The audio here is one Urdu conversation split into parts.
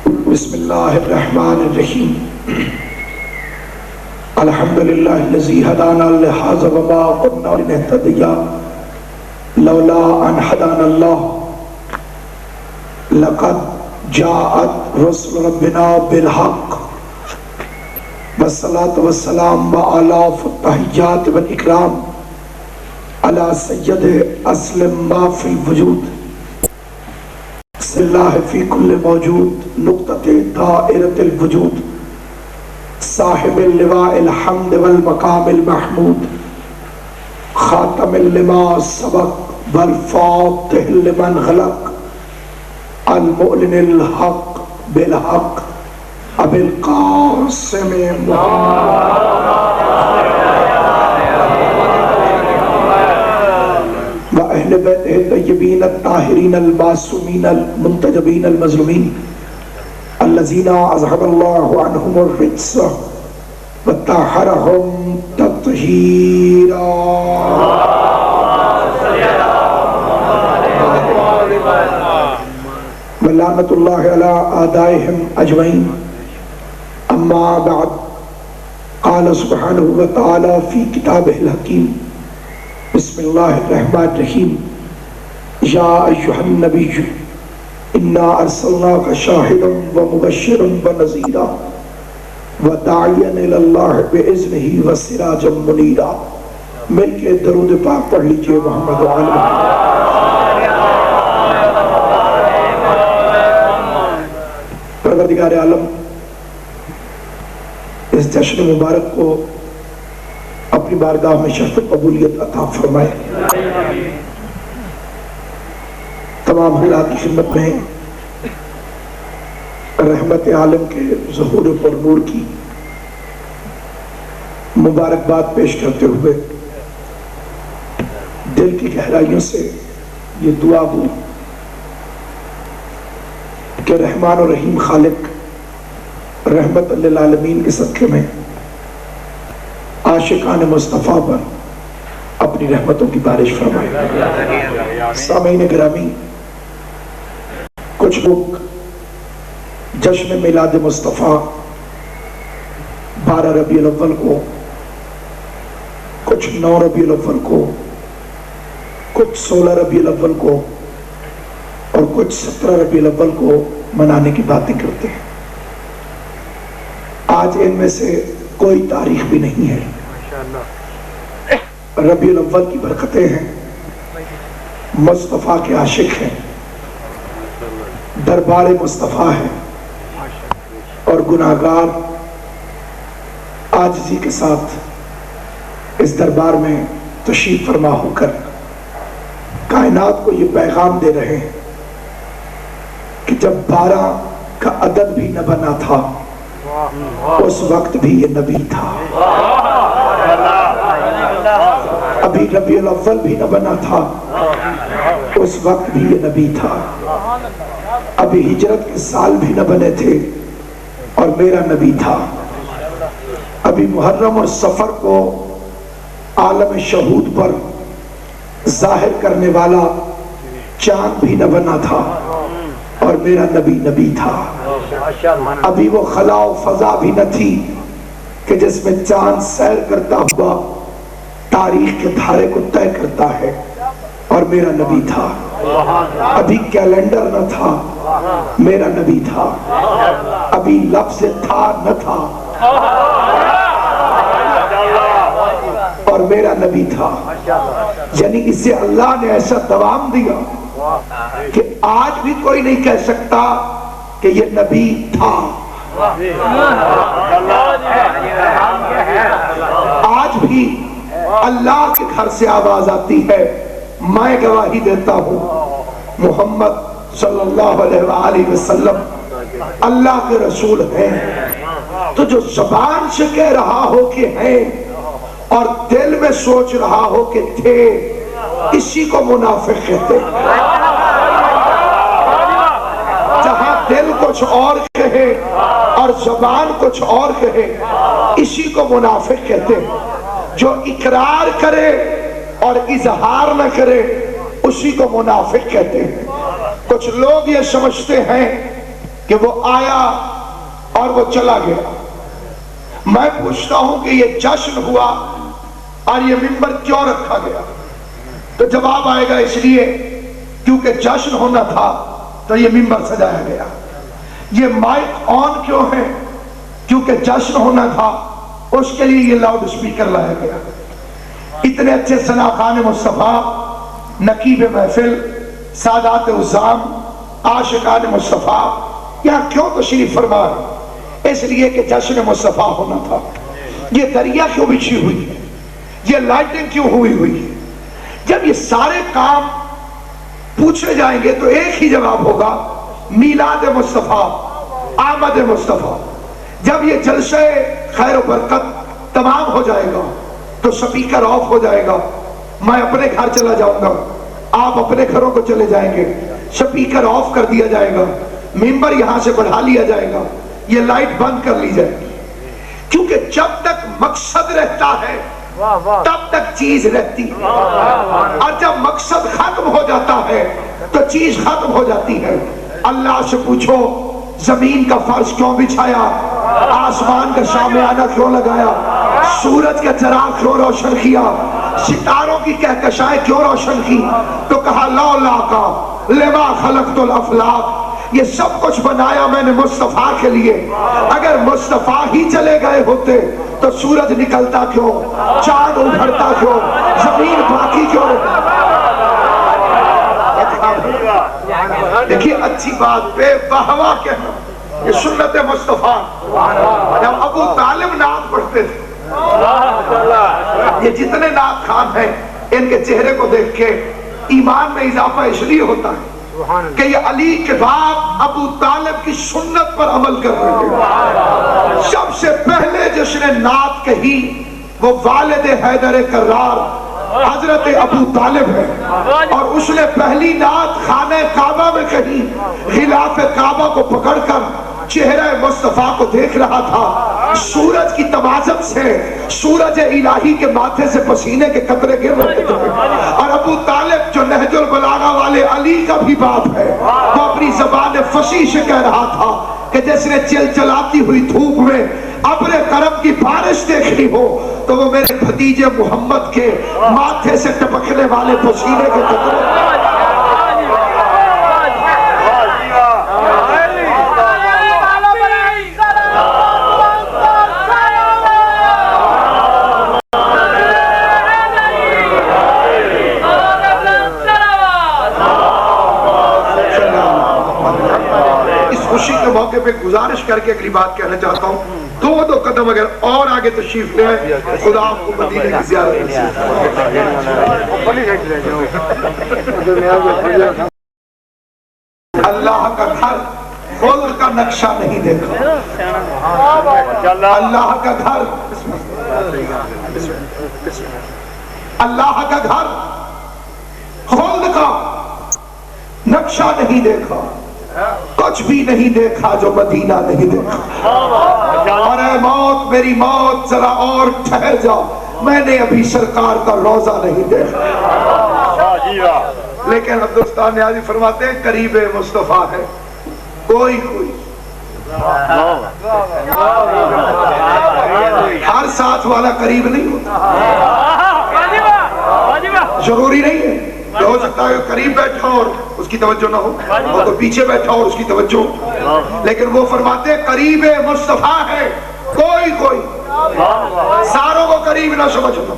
بسم اللہ الرحمن الرحیم الحمدللہ الذی ہدانا لہذا وما كنا لنہتدی لولا ان ہدانا اللہ لقد جاءت رسل ربنا بالحق والصلاة والسلام وآلاف التحیات والاکرام علی سید اسلم ما فی الوجود اللہ فی کل موجود نقطۃ دائرۃ الوجود صاحب اللواء الحمد والمقام المحمود خاتم لما سبق والفاتح لمن غلق المؤلن الحق بالحق ابی القاسم اہل بیت الطیبین الطاہرین المعصومین المنتجبین المظلومین الذین اذهب اللہ عنہم الرجس وطہرہم تطہیرا ولعنۃ اللہ علی اعدائہم اجمعین اما بعد قال سبحانہ وتعالی فی کتابہ الحکیم بسم اللہ الرحمن الرحیم یا ایہا النبی انا ارسلناک شاہدا ومبشرا ونذیرا وداعیا الی اللہ باذنہ وسراجا منیرا۔ مل کے درود پاک پڑھ لیجئے محمد وعلی پروردگار عالم اس جشن مبارک کو اپنی بارگاہ میں شرف قبولیت عطا فرمائے۔ تمام حضرات کی خدمت میں رحمت عالم کے ظہور پر نور کی مبارکباد پیش کرتے ہوئے دل کی گہرائیوں سے یہ دعا ہو کہ رحمان و رحیم خالق رحمت للعالمین کے صدقے میں عاشقان مصطفیٰ پر اپنی رحمتوں کی بارش فرمائے۔ سامعین گرامی، کچھ لوگ جشن میلاد مصطفیٰ 12 ربیع الاول کو، کچھ 9 ربیع الاول کو، کچھ 16 ربیع الاول کو اور کچھ 17 ربیع الاول کو منانے کی باتیں کرتے ہیں۔ آج ان میں سے کوئی تاریخ بھی نہیں ہے۔ ربیع الاول کی برکتیں ہیں، مصطفیٰ کے عاشق ہیں، دربار مصطفیٰ ہے اور گناہگار عاجزی کے ساتھ اس دربار میں تشریف فرما ہو کر کائنات کو یہ پیغام دے رہے ہیں کہ جب 12 کا عدد بھی نہ بنا تھا اس وقت بھی یہ نبی تھا، ابھی ربیع الاول بھی نہ بنا تھا اس وقت بھی یہ نبی تھا، ابھی ہجرت کے سال بھی نہ بنے تھے اور میرا نبی تھا، ابھی محرم اور صفر کو عالم شہود پر ظاہر کرنے والا چاند بھی نہ بنا تھا اور میرا نبی تھا، ابھی وہ خلا و فضا بھی نہ تھی کہ جس میں چاند سیر کرتا ہوا تاریخ کے دھارے کو طے کرتا ہے اور میرا نبی تھا، ابھی کیلنڈر نہ تھا میرا نبی تھا، ابھی لفظ تھا نہ تھا اور میرا نبی تھا۔ یعنی اسے اللہ نے ایسا دوام دیا کہ آج بھی کوئی نہیں کہہ سکتا کہ یہ نبی تھا۔ آج بھی اللہ کے گھر سے آواز آتی ہے، میں گواہی دیتا ہوں محمد صلی اللہ علیہ وآلہ وسلم اللہ کے رسول ہیں۔ تو جو زبان سے کہہ رہا ہو کہ ہیں اور دل میں سوچ رہا ہو کہ تھے، اسی کو منافق کہتے ہیں۔ جہاں دل کچھ اور کہے اور زبان کچھ اور کہے، اسی کو منافق کہتے ہیں۔ جو اقرار کرے اور اظہار نہ کرے، اسی کو منافق کہتے ہیں۔ کچھ لوگ یہ سمجھتے ہیں کہ وہ آیا اور وہ چلا گیا. میں پوچھتا ہوں کہ یہ جشن ہوا اور یہ منبر کیوں رکھا گیا؟ تو جواب آئے گا اس لیے کیونکہ جشن ہونا تھا تو یہ منبر سجایا گیا. یہ مائک آن کیوں ہے؟ کیونکہ جشن ہونا تھا اس کے لیے یہ لاؤڈ سپیکر لایا گیا. اتنے اچھے ثناخان مصطفیٰ، نقیب محفل، سادات عظام، عاشقان مصطفیٰ یہاں کیوں تشریف فرما ہے؟ اس لیے کہ جشن مصطفیٰ ہونا تھا. یہ دریا کیوں بچھی ہوئی ہے؟ یہ لائٹنگ کیوں ہوئی ہے؟ جب یہ سارے کام پوچھے جائیں گے تو ایک ہی جواب ہوگا، میلاد مصطفیٰ، آمد مصطفیٰ. جب یہ جلسہ خیر و برکت تمام ہو جائے گا تو سپیکر آف ہو جائے گا، میں اپنے گھر چلا جاؤں گا، آپ اپنے گھروں کو چلے جائیں گے، سپیکر آف کر دیا جائے گا، منبر یہاں سے بڑھا لیا جائے گا، یہ لائٹ بند کر لی جائے گی. کیونکہ جب تک مقصد رہتا ہے تب تک چیز رہتی ہے، اور جب مقصد ختم ہو جاتا ہے تو چیز ختم ہو جاتی ہے. اللہ سے پوچھو زمین کا فرش کیوں بچھایا، آسمان کا شامیانہ کیوں لگایا، سورج کا چراغ کیوں روشن کیا، ستاروں کی کہکشائیں کیوں روشن کی؟ تو کہا لولا کا لما خلقت الافلاق، یہ سب کچھ بنایا میں نے مصطفیٰ کے لیے. اگر مصطفیٰ ہی چلے گئے ہوتے تو سورج نکلتا کیوں، چاند ابھرتا کیوں، زمین باقی کیوں؟ دیکھیے اچھی بات بے بہوا کہنا، یہ سنت مصطفیٰ. جب ابو طالب نعت پڑھتے تھے، یہ جتنے نعت خان ہیں ان کے چہرے کو دیکھ کے ایمان میں اضافہ اس لیے ہوتا ہے کہ یہ علی کے باپ ابو طالب کی سنت پر عمل کر رہے ہیں. سب سے پہلے جس نے نعت کہی وہ والد حیدر کرار حضرت ابو طالب ہے، اور اس نے پہلی نعت خانہ کعبہ میں کہی. غلاف کعبہ کو پکڑ کر چہرہ مصطفیٰ کو دیکھ رہا تھا، سورج کی تمازت سے سورج الہی کے ماتھے سے پسینے کے قطرے گر رہے تھے. اور ابو طالب جو نہج البلاغہ والے علی کا بھی باپ ہے، وہ اپنی زبان فصیح سے کہہ رہا تھا کہ جس نے چلچلاتی ہوئی دھوپ میں ابر کرم کی بارش دیکھنی ہو تو وہ میرے بھتیجے محمد کے ماتھے سے ٹپکنے والے پسینے کے قطرے. موقع پہ گزارش کر کے اگلی بات کہنا چاہتا ہوں، دو قدم اگر اور آگے تشریف لے آئے، خدا آپ کو مدینے کی زیارت اللہ کا گھر خلد کا نقشہ نہیں دیکھا، اللہ کا گھر، اللہ کا گھر خلد کا نقشہ نہیں دیکھا، کچھ بھی نہیں دیکھا جو مدینہ نہیں دیکھا. اور اے موت میری موت ذرا اور ٹھہر جا، میں نے ابھی سرکار کا روضہ نہیں دیکھا. لیکن عبدالستان نیازی فرماتے ہیں قریب مصطفیٰ ہے کوئی ہر ساتھ والا قریب نہیں ہوتا، ضروری نہیں ہے. ہو سکتا ہے قریب بیٹھا اور اس کی توجہ نہ ہو، اور کوئی پیچھے بیٹھا اور اس کی توجہ ہو. لیکن وہ فرماتے ہیں قریب مصطفیٰ ہے کوئی ساروں کو قریب نہ سمجھنا،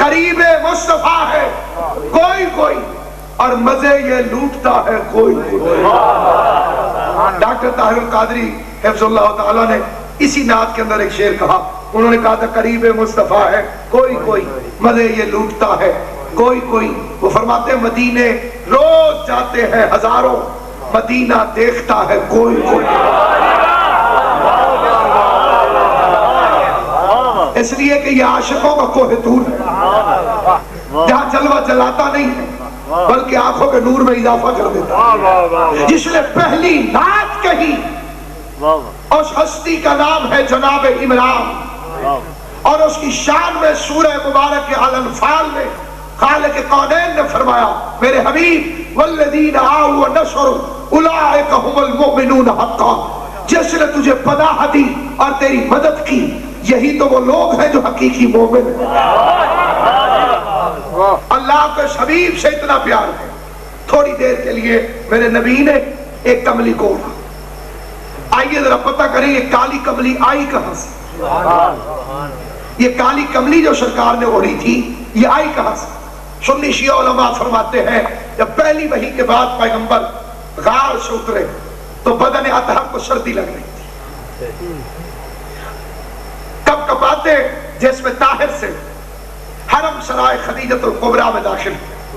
قریب مصطفیٰ ہے کوئی اور مزے یہ لوٹتا ہے کوئی. ڈاکٹر طاہر القادری حفظ اللہ تعالیٰ نے اسی نعت کے اندر ایک شعر کہا، انہوں نے کہا تھا قریب مصطفیٰ ہے کوئی مزے یہ لوٹتا ہے کوئی. وہ فرماتے ہیں مدینے روز جاتے ہیں ہزاروں، مدینہ دیکھتا ہے کوئی. اس لیے کہ یہ عاشقوں کا کوہ طور ہے جہاں جلوہ جلاتا نہیں ہے بلکہ آنکھوں کے نور میں اضافہ کر دیتا ہے. جس نے پہلی نعت کہی اس ہستی کا نام ہے جناب عمران، اور اس کی شان میں سورہ مبارک الانفال میں خالق کونین نے فرمایا میرے حبیب والذین آؤوا ونصروا اولئک هم المؤمنون حقا، جس نے تجھے پناہ دی اور تیری مدد کی، یہی تو وہ لوگ ہیں جو حقیقی مومن ہیں۔ اللہ کے حبیب سے اتنا پیار ہے۔ تھوڑی دیر کے لیے میرے نبی نے ایک کملی کو اڑا۔ آئیے ذرا پتہ کریں یہ کالی کملی آئی کہاں سے؟ یہ کالی کملی جو سرکار نے اوڑھی تھی یہ آئی کہاں سے؟ سنی شیعہ علماء فرماتے ہیں جب پہلی وحی کے بعد پیغمبر غار سے اترے تو بدن اطہر کو سردی لگ رہی تھی، کب کپاتے جس میں طاہر سے حرم سرائے خدیجۃ الکبریٰ میں داخل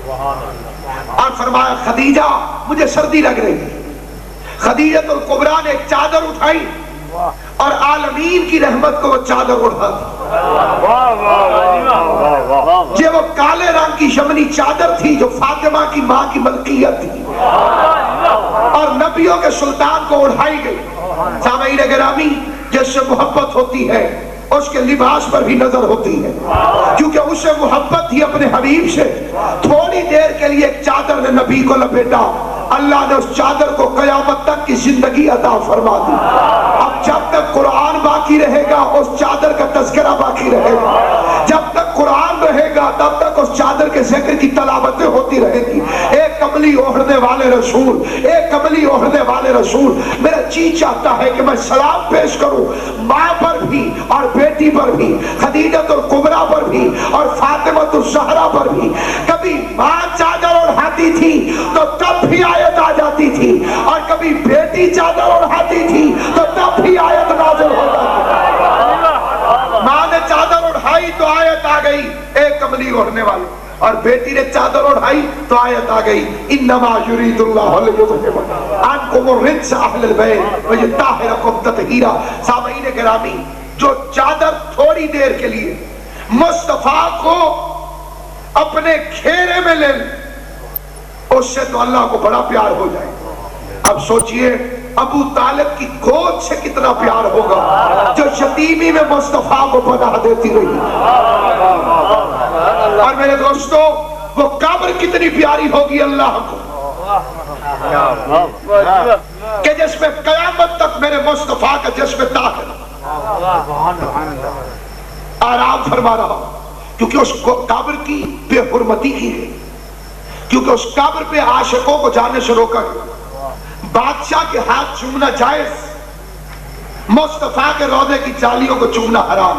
اور فرمایا خدیجہ مجھے سردی لگ رہی ہے۔ خدیجۃ الکبریٰ نے ایک چادر اٹھائی اور عالمین کی رحمت کو وہ چادر اڑا دی۔ یہ وہ کالے رنگ کی شمنی چادر تھی جو فاطمہ کی ماں کی ملکیت تھی اور نبیوں کے سلطان کو اڑائی گئی۔ سامعین گرامی، جس سے محبت ہوتی ہے اس کے لباس پر بھی نظر ہوتی ہے، کیونکہ اسے محبت تھی اپنے حبیب سے۔ تھوڑی دیر کے لیے ایک چادر نے نبی کو لپیٹا، اللہ نے اس چادر کو قیامت تک کی زندگی عطا فرما دی۔ اب جب تک قرآن باقی رہے گا اس چادر کا تذکرہ باقی رہے گا، جب تک قرآن رہے گا تب تک اس چادر کے ذکر کی تلاوتیں ہوتی رہے گی۔ ایک کملی اوڑھنے والے رسول، ایک کملی اوڑھنے والے رسول، میرا جی چاہتا ہے کہ میں سلام پیش کروں ماں پر بھی اور بیٹی پر بھی، خدیجۃ الکبریٰ پر بھی اور فاطمۃ الزہرا پر بھی۔ کبھی ماں چادر اڑھاتی تھی تو تب بھی آیت آ جاتی تھی، اور کبھی بیٹی چادر اڑھاتی تھی تو تب بھی آیت نازل ہو جاتی۔ ماں نے چادر اڑھائی تو آیت آ گئی ایک کملی اوڑھنے والی، اور بیٹی نے چادر اڑھائی تو آیت آ گئی انما یرید اللہ لیذھب عنکم الرجس اہل البیت ویطہرکم تطہیرا۔ سامعین گرامی، جو چادر تھوڑی دیر کے لیے مصطفیٰ کو اپنے گھیرے میں لے اس سے تو اللہ کو بڑا پیار ہو جائے۔ اب سوچئے ابو طالب کی گود سے کتنا پیار ہوگا جو یتیمی میں مصطفیٰ کو پناہ دیتی رہی۔ اور میرے دوستو وہ قبر کتنی پیاری ہوگی اللہ کو کہ جس میں قیامت تک میرے مصطفیٰ کا جسم طاہر آرام فرما رہا، کیونکہ اس قبر کی بے حرمتی کی ہے، کیونکہ اس قبر پہ عاشقوں کو جانے سے روکا گیا۔ بادشاہ کے ہاتھ چومنا جائز، مصطفیٰ کے روضے کی جالیوں کو چومنا حرام،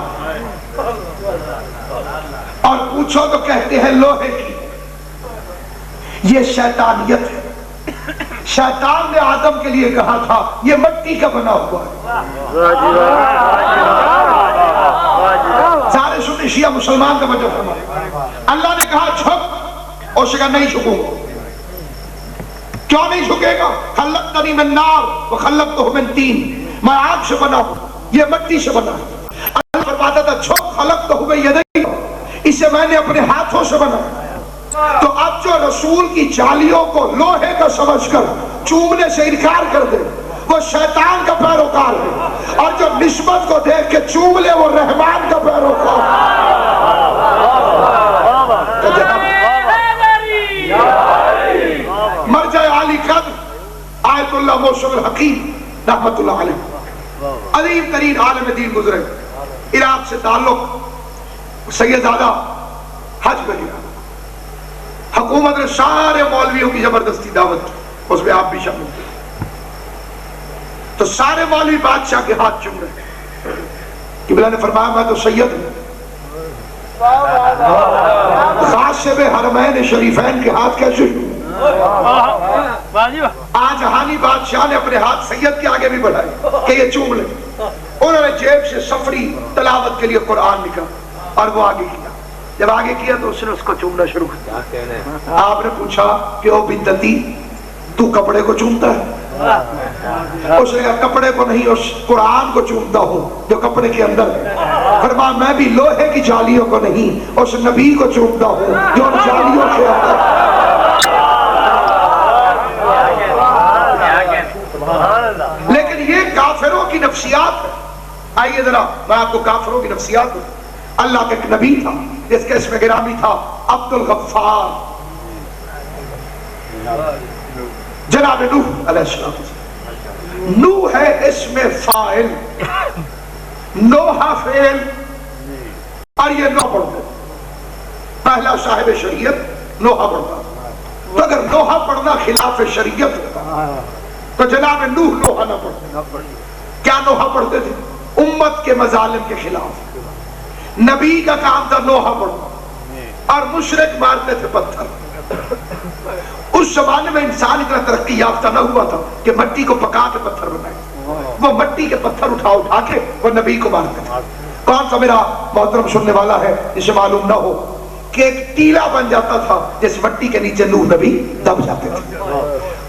اور پوچھو تو کہتے ہیں لوہے کی۔ یہ شیطانیت ہے۔ شیطان نے آدم کے لیے کہا تھا یہ مٹی کا بنا ہوا ہے۔ سارے سنی شیعہ مسلمان کا وجہ فرمائے، اللہ نے کہا جھک، اس نے کہا نہیں جھکوں گا۔ کیوں نہیں جھکے گا؟ خلقتنی من نار وخلقتہ من طین، میں آگ سے بنا ہوں، یہ مٹی سے بنا ہے۔ اللہ فرماتا تھا جھک، خلقتہ بیدی، اسے میں نے اپنے ہاتھوں سے بنا۔ تو اب جو رسول کی جالیوں کو لوہے کا سمجھ کر چومنے سے انکار کر دے وہ شیطان کا پیروکار ہے، اور جو نسبت کو دیکھ کے چوم لے وہ رحمان کا پیروکار ہے۔ مرجع عالی قدر آیت اللہ موسم الحکیم رحمت اللہ علیہ، عظیم ترین عالم دین گزرے، عراق سے تعلق، سیدزادہ حج پہ گیا، حکومت نے سارے مولویوں کی زبردستی دعوت کی، اس میں آپ بھی شامل تھے، تو سارے مولوی بادشاہ کے ہاتھ چوم رہے۔ قبلہ نے فرمایا میں تو سید ہوں، غاصب حرمین شریفین کے ہاتھ کیسے چوموں؟ آج ہانی بادشاہ نے اپنے ہاتھ سید کے آگے بھی بڑھائے کہ یہ چوم لے۔ انہوں نے جیب سے سفری تلاوت کے لیے قرآن نکالا اور وہ آگے کیا۔ جب آگے کیا تو اس نے اس کو چومنا شروع کیا۔ آپ نے پوچھا کہ او بدعتی تو کپڑے کو چومتا ہے؟ اس نے کہا کپڑے کو نہیں، اس قرآن کو چومتا ہوں جو کپڑے کے اندر ہے۔ فرمایا میں بھی لوہے کی جالیوں کو نہیں، اس نبی کو چومتا ہوں جو ان جالیوں کے اندر ہے۔ لیکن یہ کافروں کی نفسیات ہے۔ آئیے ذرا میں آپ کو کافروں کی نفسیات ہوں۔ اللہ کا ایک نبی تھا جس کے اسم گرامی تھا عبد الغفار۔ جناب نوح علیہ السلام. نوح ہے اسم فاعل، نوحہ فعل، اور یہ نوح پڑھتے پہلا صاحب شریعت نوحہ پڑھتا. تو اگر نوحہ پڑھنا خلاف شریعت ہوتا تو جناب نوح نوحہ نہ پڑھتے. کیا نوحہ پڑھتے تھے؟ امت کے مظالم کے خلاف. نبی کا کام تھا نوحہ پڑھنا، اور مشرک مارتے تھے پتھر. اس زمانے میں انسان اتنا ترقی یافتہ نہ ہوا تھا کہ مٹی کو پکا کے پتھر بنائے. وہ مٹی کے پتھر اٹھا کے وہ نبی کو مارتے تھے. کون سا میرا محترم سننے والا ہے جسے معلوم نہ ہو کہ ایک ٹیلا بن جاتا تھا جس مٹی کے نیچے نوح نبی دب جاتے تھے.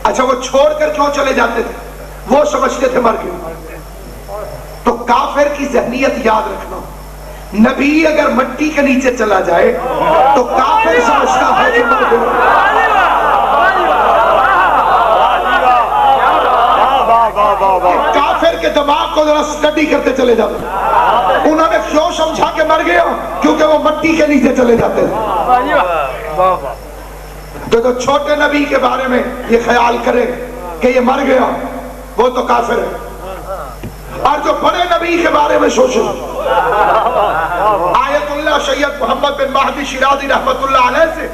اچھا وہ چھوڑ کر کیوں چلے جاتے تھے؟ وہ سمجھتے تھے مر گئے. تو کافر کی ذہنیت یاد رکھنا، نبی اگر مٹی کے نیچے چلا جائے تو کافر سمجھتا ہے کہ مر گئے. کافر کے دماغ کو ذرا اسٹڈی کرتے چلے جاتے. انہوں نے کیوں سمجھا کہ مر گیا؟ کیونکہ وہ مٹی کے نیچے چلے جاتے تھے. جو چھوٹے نبی کے بارے میں یہ خیال کرے کہ یہ مر گیا وہ تو کافر ہے. اور جو بڑے نبی کے بارے میں سوچے، آیت اللہ سید محمد بن مہدی شیرازی رحمت اللہ علیہ سے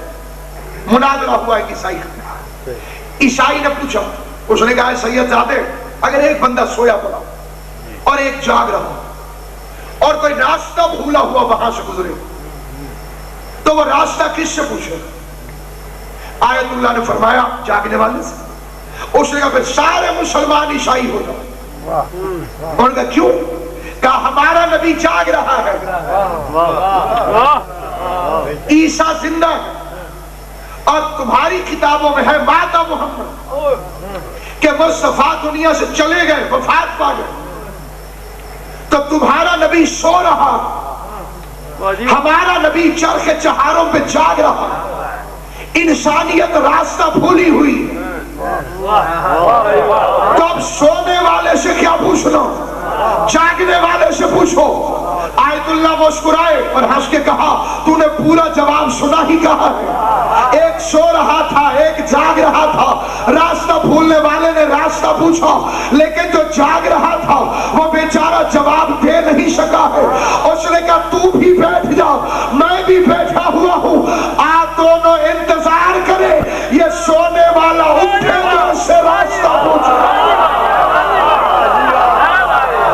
مناظرہ ہوا ایک عیسائی کا. عیسائی نے پوچھا، اس نے کہا سید زادے اگر ایک بندہ سویا پڑا اور ایک جاگ رہا اور کوئی راستہ بھولا ہوا وہاں سے گزرے تو وہ راستہ کس سے پوچھے؟ آیت اللہ نے فرمایا جاگنے والے سے. اس نے کہا پھر سارے مسلمان عیسائی ہو جائے. انہوں نے کہا کیوں؟ کہا ہمارا نبی جاگ رہا ہے، عیسیٰ زندہ ہے، اور تمہاری کتابوں میں ہے ماتا محمد کہ مصطفیٰ دنیا سے چلے گئے، وفات پا گئے. تو تمہارا نبی سو رہا، ہمارا نبی چرخ چہاروں پہ جاگ رہا. انسانیت راستہ بھولی ہوئی. تو اب سونے والے سے کیا پوچھنا، جاگنے والے سے پوچھو. آیت اللہ مسکرائے اور ہنس کے کہا تو نے پورا جواب سنا ہی کہا ہے. ایک سو رہا تھا، ایک جاگ رہا تھا. راستہ بھولنے والے نے راستہ پوچھا، لیکن جو جاگ رہا تھا وہ بیچارہ جواب دے نہیں سکا ہے. اس نے کہا تو بھی بیٹھ جا، میں بھی بیٹھا ہوا ہوں، آپ دونوں انتظار کرے یہ سونے والا اٹھے تو اس سے راستہ پوچھے.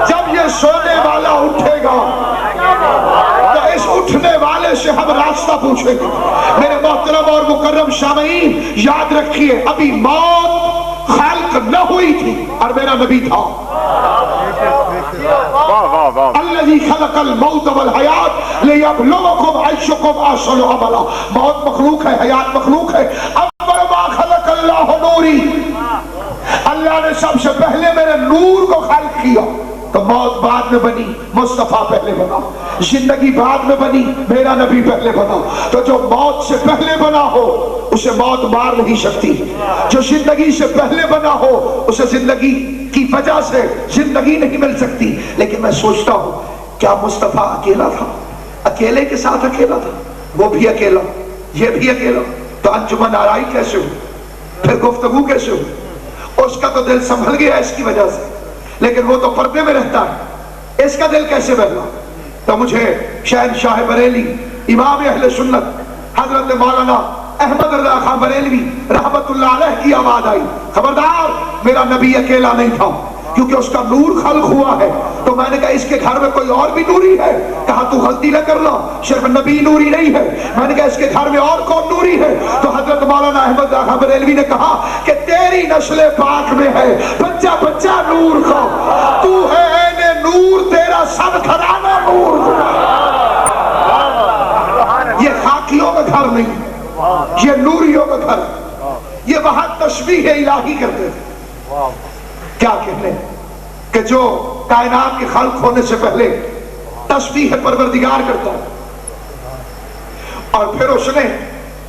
جب یہ سونے والا اٹھے گا تو اس اٹھنے والے سے ہم راستہ پوچھیں گے. میرے محترم اور مکرم سامعین یاد رکھیے، ابھی موت خلق نہ ہوئی تھی اور میرا نبی تھا. الذی خلق الموت والحیات لیبلوکم ایشکم احسن عملا. موت مخلوق ہے، حیات مخلوق ہے. اول ما خلق اللہ نوری، اللہ نے سب سے پہلے میرے نور کو خلق کیا. تو موت بعد میں بنی، مصطفیٰ پہلے بنا. زندگی بعد میں بنی، میرا نبی پہلے بنا. تو جو موت سے پہلے بنا ہو اسے موت مار نہیں سکتی. جو زندگی سے پہلے بنا ہو اسے زندگی کی وجہ سے زندگی نہیں مل سکتی. لیکن میں سوچتا ہوں کیا مصطفیٰ اکیلا تھا؟ اکیلے کے ساتھ اکیلا تھا، وہ بھی اکیلا، یہ بھی اکیلا. تو انجمن آرائی کیسے ہو، پھر گفتگو کیسے ہو؟ اس کا تو دل سنبھل گیا اس کی وجہ سے، لیکن وہ تو پردے میں رہتا ہے، اس کا دل کیسے بہلا؟ تو مجھے شہنشاہ بریلی امام اہل سنت حضرت مولانا احمد رضا خان بریلوی رحمت اللہ علیہ کی آواز آئی، خبردار میرا نبی اکیلا نہیں تھا کیونکہ اس کا نور خلق ہوا ہے. تو میں نے کہا اس کے گھر میں کوئی اور بھی نوری ہے؟ کہا تو غلطی نہ کرنا، صرف نبی نوری نہیں ہے. میں نے کہا اس کے گھر میں اور کون نوری ہے؟ تو حضرت مولانا احمد رضا خان بریلوی نے کہا کہ تیری نسل پاک میں ہے بچہ بچہ نور کا، تو ہے عین نور، تیرا سب گھرانہ نور. یہ خاکیوں کا گھر نہیں، یہ نوریوں کا گھر. یہ وہاں تشبیہ الہی کرتے تھے. کیا کہنے کہ جو کائنات کے خلق ہونے سے پہلے تسبیح پروردگار کرتا اور پھر اس نے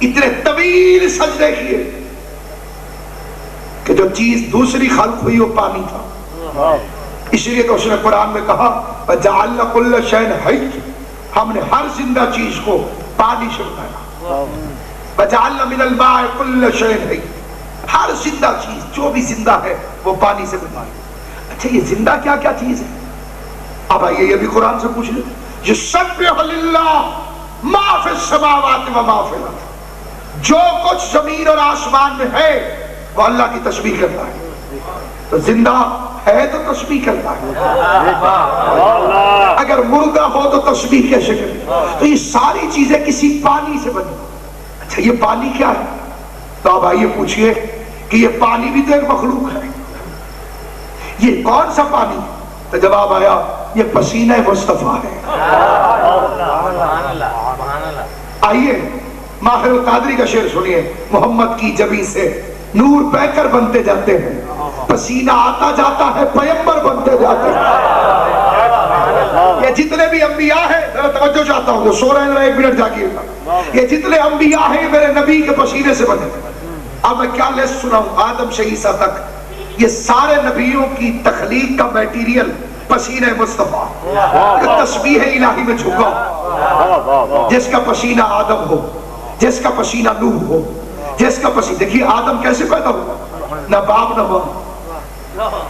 اتنے طویل سجدے کیے کہ جو چیز دوسری خلق ہوئی وہ پانی تھا. اس لیے تو اس نے قرآن میں کہا وَجَعَلْنَا كُلَّ شَيْءٍ حَيٍّ، ہم نے ہر زندہ چیز کو پانی سے بنایا. وَجَعَلْنَا مِنَ الْمَاءِ كُلَّ شَيْءٍ حَيٍّ، ہر زندہ چیز جو بھی زندہ ہے وہ پانی سے بنی ہے۔ اچھا یہ زندہ کیا کیا چیز ہے؟ اب آئیے یہ بھی قرآن سے پوچھ لیں۔ یسبح للہ ما فی السماوات و ما فی الارض، جو کچھ زمین اور آسمان میں ہے وہ اللہ کی تسبیح کرتا ہے۔ تو زندہ ہے تو تسبیح کرتا ہے، اگر مردہ ہو تو تسبیح کیسے کرے؟ تو یہ ساری چیزیں کسی پانی سے بنی۔ اچھا یہ پانی کیا ہے؟ تو اب آئیے پوچھئے کہ یہ پانی بھی تو ایک مخلوق ہے، یہ کون سا پانی؟ تو جواب آیا یہ پسینہ مصطفیٰ ہے۔ آئیے ماہر القادری کا شعر سنیے، محمد کی جبیں سے نور بہ کر بنتے جاتے ہیں، پسینہ آتا جاتا ہے پیمبر بنتے جاتے ہیں۔ یہ جتنے بھی انبیاء ہیں، ذرا توجہ چاہتا ہوں جو سو رہے ہیں ایک منٹ جاگیے گا، یہ جتنے انبیاء ہیں میرے نبی کے پسینے سے بنے۔ اب میں کیا لسٹ سناؤں، آدم سے عیسیٰ تک یہ سارے نبیوں کی تخلیق کا میٹیریل پسینہ مصطفیٰ، تسبیح الہی میں جھکا، جس کا پسینہ آدم ہو، جس کا پسینہ نوح ہو، جس کا پسینہ، دیکھیے آدم کیسے پیدا ہوا، نہ باپ نہ ماں،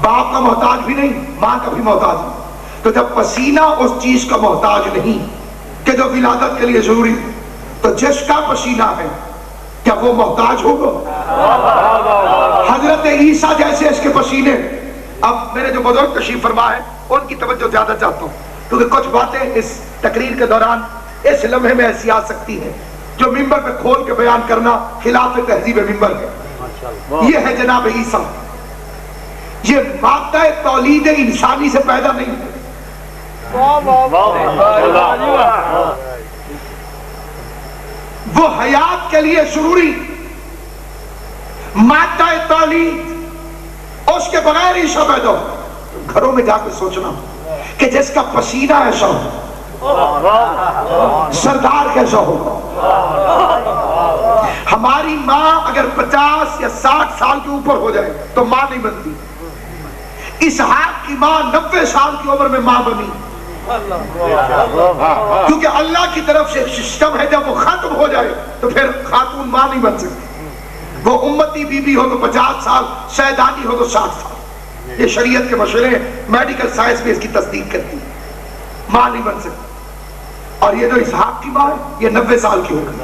باپ کا محتاج بھی نہیں، ماں کا بھی محتاج نہیں۔ تو جب پسینہ اس چیز کا محتاج نہیں کہ جو ولادت کے لیے ضروری، تو جس کا پسینہ ہے کیا وہ محتاج ہوگا؟ حضرت عیسیٰ جیسے اس کے پسینے۔ اب میرے جو بزرگ تشریف فرما ہے ان کی توجہ زیادہ چاہتا ہوں، کیونکہ کچھ باتیں اس تقریر کے دوران اس لمحے میں ایسی آ سکتی ہیں جو ممبر پہ کھول کے بیان کرنا خلاف تہذیب ممبر ہے۔ یہ ہے جناب عیسیٰ، یہ مادہ تولید انسانی سے پیدا نہیں ہے، وہ حیات کے لیے ضروری مادہ تولید، اس کے بغیر عیسیٰ پیدا ہو۔ گھروں میں جا کے سوچنا کہ جس کا پسینہ ایسا ہو سردار کیسا ہوگا۔ ہماری ماں اگر 50 یا 60 سال کے اوپر ہو جائے تو ماں نہیں بنتی، اسحاق کی ماں 90 سال کی عمر میں ماں بنی، کیونکہ اللہ کی طرف سے ایک سسٹم ہے، جب وہ ختم ہو جائے تو پھر خاتون ماں نہیں بن سکتی، وہ امتی بی بی ہو تو 50 سال، سیدانی ہو تو 60 سال۔ یہ شریعت کے مشورے ہیں، میڈیکل سائنس بھی اس کی تصدیق کرتی ہے، ماں نہیں بن سکتی۔ اور یہ جو اسحاق کی ماں ہے یہ 90 سال کی ہو گئی،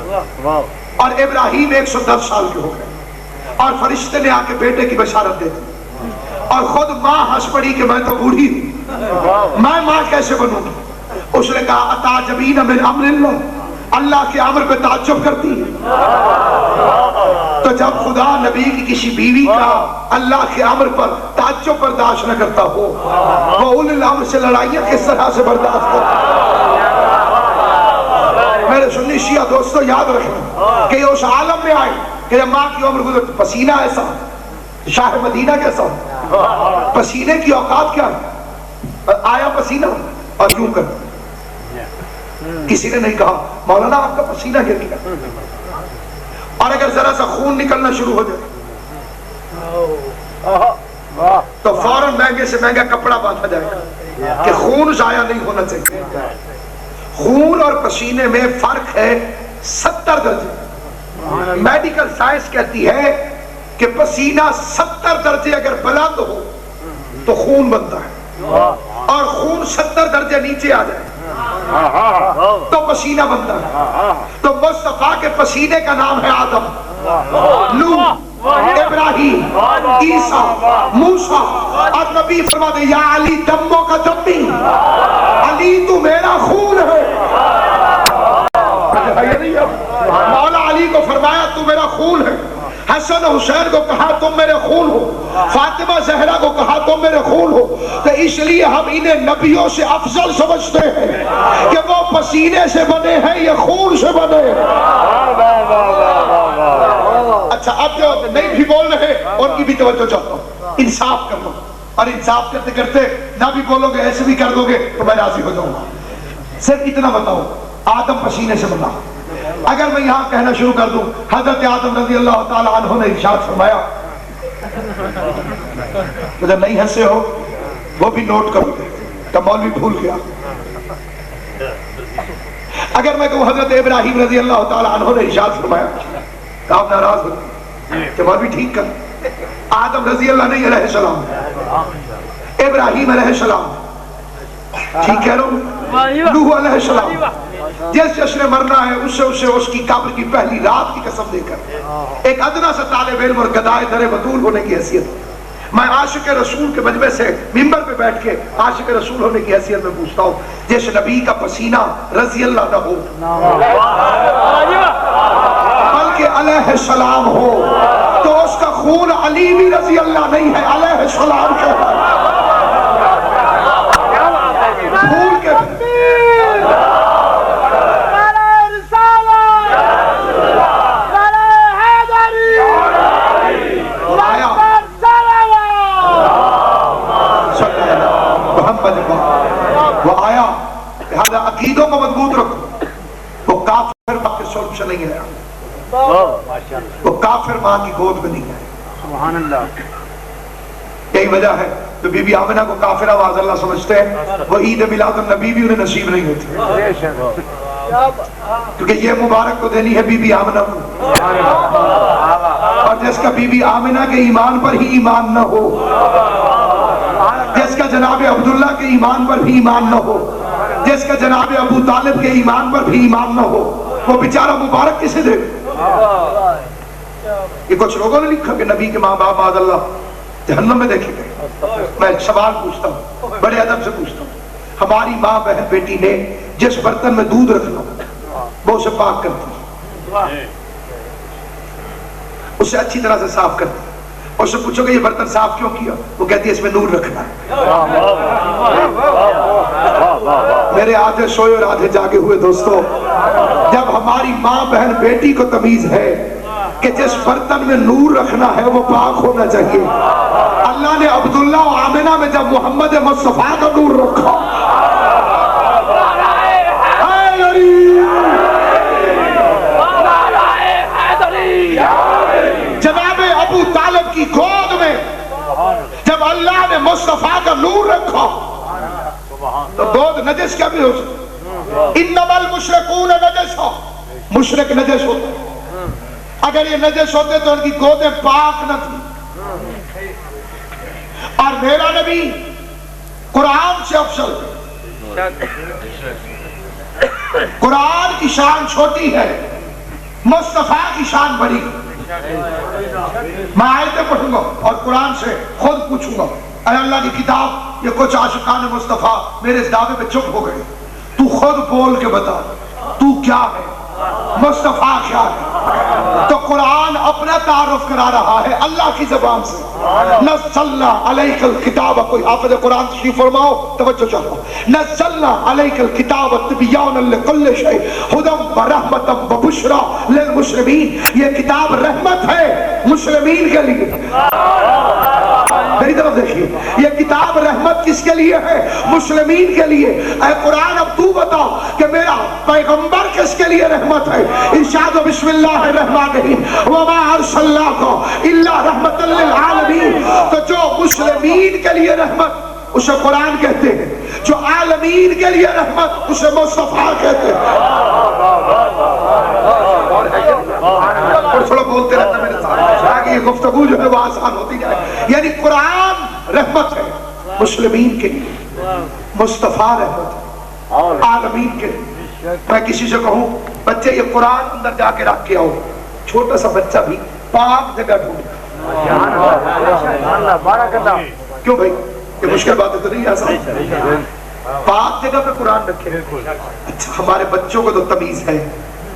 اور ابراہیم 110 سال کے ہو گئے، اور فرشتے نے آ کے بیٹے کی بشارت دے دی، اور خود ماں ہنس پڑی کہ میں تو بوڑھی ہوں، میں ماں کیسے بنوں گی؟ اس نے کہا اتعجبین من امر اللہ، اللہ کے امر پہ تعجب کرتی ہے۔ تو جب خدا نبی کی کسی بیوی کا اللہ کے امر پر تعجب برداشت نہ کرتا ہو، وہ اولي الامر سے لڑائیاں کس طرح سے برداشت کرتا ہے؟ میرے سنی شیعہ دوستو یاد رکھیں کہ یہ اس عالم میں آئے کہ جب ماں کی عمر گزرتی، پسینہ ایسا، شاہ مدینہ کیسا ہو، پسینے کی اوقات کیا ہے؟ آیا پسینہ اور یوں کر، کسی نے نہیں کہا مولانا آپ کا پسینہ گر گیا، اور اگر ذرا سا خون نکلنا شروع ہو جائے تو فوراً مہنگے سے مہنگا کپڑا باندھا جائے گا کہ خون ضائع نہیں ہونا چاہیے۔ خون اور پسینے میں فرق ہے 70 درجے۔ میڈیکل سائنس کہتی ہے کہ پسینہ 70 درجے اگر بلند ہو تو خون بنتا ہے، اور خون 70 درجے نیچے آ جائے تو پسینہ بنتا ہے۔ تو مصطفیٰ کے پسینے کا نام ہے آدم، نوح، ابراہیم، عیسیٰ، موسیٰ، اور نبی فرماتے یا علی دموں کا دمی، علی تو میرا خون ہے۔ مولا علی کو فرمایا تو میرا خون ہے، حسن حسین کو کہا تم میرے خون ہو، فاطمہ زہرا کو کہا تم میرے خون ہو۔ تو اس لیے ہم انہیں نبیوں سے افضل سمجھتے ہیں کہ وہ پسینے سے بنے ہیں، یہ خون سے بنے ہیں۔ اچھا اب جو نہیں بھی بول رہے ان کی بھی توجہ چاہتا ہوں، انصاف کر لو، اور انصاف کرتے کرتے نہ بھی بولو گے ایسے بھی کر دو گے تو میں راضی ہو جاؤں گا۔ صرف اتنا بتاؤ آدم پسینے سے بنا۔ اگر میں یہاں کہنا شروع کر دوں حضرت آدم رضی اللہ تعالیٰ عنہ نے ارشاد فرمایا، تو جب نہیں ہنسے ہو وہ بھی نوٹ کرو گے تو مولوی بھول گیا۔ اگر میں کہوں حضرت ابراہیم رضی اللہ تعالیٰ عنہ نے ارشاد فرمایا تو آپ ناراض ہو کہ مولوی ٹھیک کر، آدم رضی اللہ نہیں علیہ السلام، ابراہیم علیہ السلام، ٹھیک کہہ رہا ہوں، نوح علیہ السلام، جس جس نے مرنا ہے اسے اس کی قبر کی پہلی رات کی قسم دے کر ایک ادنا سا طالب علم اور گدائے در بطول ہونے کی حیثیت میں عاشق رسول کے مجمع سے ممبر پہ بیٹھ کے عاشق رسول ہونے کی حیثیت میں پوچھتا ہوں، جس نبی کا پسینہ رضی اللہ نہ ہو بلکہ علیہ السلام ہو تو اس کا خون علی بھی رضی اللہ نہیں ہے، علیہ السلام کا پھول کے وہ آیا، لہذا عقیدوں کو مضبوط رکھو، وہ کافر ماں کے سلب سے نہیں آیا، وہ کافر ماں کی گود میں نہیں آیا، سبحان اللہ۔ یہی وجہ ہے تو بی بی آمنہ کو کافر آواز اللہ سمجھتے ہیں، وہ عید میلاد النبی بھی انہیں نصیب نہیں ہوتی، کیونکہ یہ مبارک کو دینی ہے بی بی آمنہ کو، اور جس کا بی بی آمنہ کے ایمان پر ہی ایمان نہ ہو، جس کا جناب عبداللہ کے ایمان پر بھی ایمان نہ ہو، جس کا جناب ابو طالب کے ایمان پر بھی ایمان نہ ہو، وہ بیچارہ مبارک کسے دے؟ یہ کچھ لوگوں نے لکھا کہ نبی کے ماں باپ معاذ اللہ جہنم میں دیکھے گئے۔ میں ایک سوال پوچھتا ہوں، بڑے ادب سے پوچھتا ہوں، ہماری ماں بہن بیٹی نے جس برتن میں دودھ رکھنا وہ اسے پاک کرتی، اسے اچھی طرح سے صاف کرتی، اور سے پوچھو کہ یہ برتن صاف کیوں کیا؟ وہ کہتی ہے اس میں نور رکھنا ہے۔ میرے آدھے سوئے اور آدھے جاگے ہوئے دوستو، جب ہماری ماں بہن بیٹی کو تمیز ہے کہ جس برتن میں نور رکھنا ہے وہ پاک ہونا چاہیے، اللہ نے عبداللہ و آمنہ میں جب محمد مصطفیٰ کا نور رکھا، جناب ابو طالب کی گود میں جب اللہ نے مصطفیٰ کا نور رکھا تو گود نجس کیا بھی ہو سکتا؟ انما المشرکون نجس، مشرک نجس ہوتے، اگر یہ نجس ہوتے تو ان کی گودیں پاک نہ تھی، اور میرا نبی قرآن سے افضل، قرآن کی شان چھوٹی ہے، مصطفیٰ کی شان بڑی۔ میں آیتیں پڑھوں گا اور قرآن سے خود پوچھوں گا، اے اللہ کی کتاب، یہ کچھ عاشقان مصطفیٰ میرے اس دعوے پہ چپ ہو گئے، تو خود بول کے بتا تو کیا ہے، مصطفیٰ کیا ہے؟ تو قرآن اپنا تعارف کرا رہا ہے اللہ کی زبان سے، نزلنا علیک الکتاب، کوئی حافظ قرآن تشریف فرماؤ، توجہ چاہتا ہوں، نزلنا علیک الکتاب تبیانا لکل شیء ھدی ورحمۃ وبشری للمسلمین، یہ کتاب رحمت ہے مسلمین کے لیے۔ میری طرف دیکھیے، یہ کتاب رحمت کس کے لیے ہے؟ مسلمین کے لیے۔ اے قرآن اب تو بتا کہ میرا پیغمبر کس کے لیے رحمت ہے؟ ارشاد و بسم اللہ الرحمن الرحیم، وما ارسلناک الا رحمۃ للعالمین، تو جو مسلمین کے لیے رحمت اسے قرآن کہتے ہیں، جو عالمین کے لیے رحمت اسے مصطفیٰ کہتے ہیں۔ اور تھوڑا بولتے رہتا میرے ساتھ تاکہ یہ گفتگو جو ہے وہ آسان ہوتی جائے۔ یعنی قرآن رحمت ہے مسلمین کے لیے، مصطفیٰ رحمت ہے عالمین کے لیے۔ میں کسی سے کہوں بچے یہ قرآن اندر جا کے رکھ کے آؤ، چھوٹا سا بچہ بھی پاک جگہ ڈھونڈے۔ کیوں بھائی؟ یہ مشکل باتیں تو نہیں آسان، پاک جگہ پہ قرآن رکھے۔ اچھا ہمارے بچوں کو تو تمیز ہے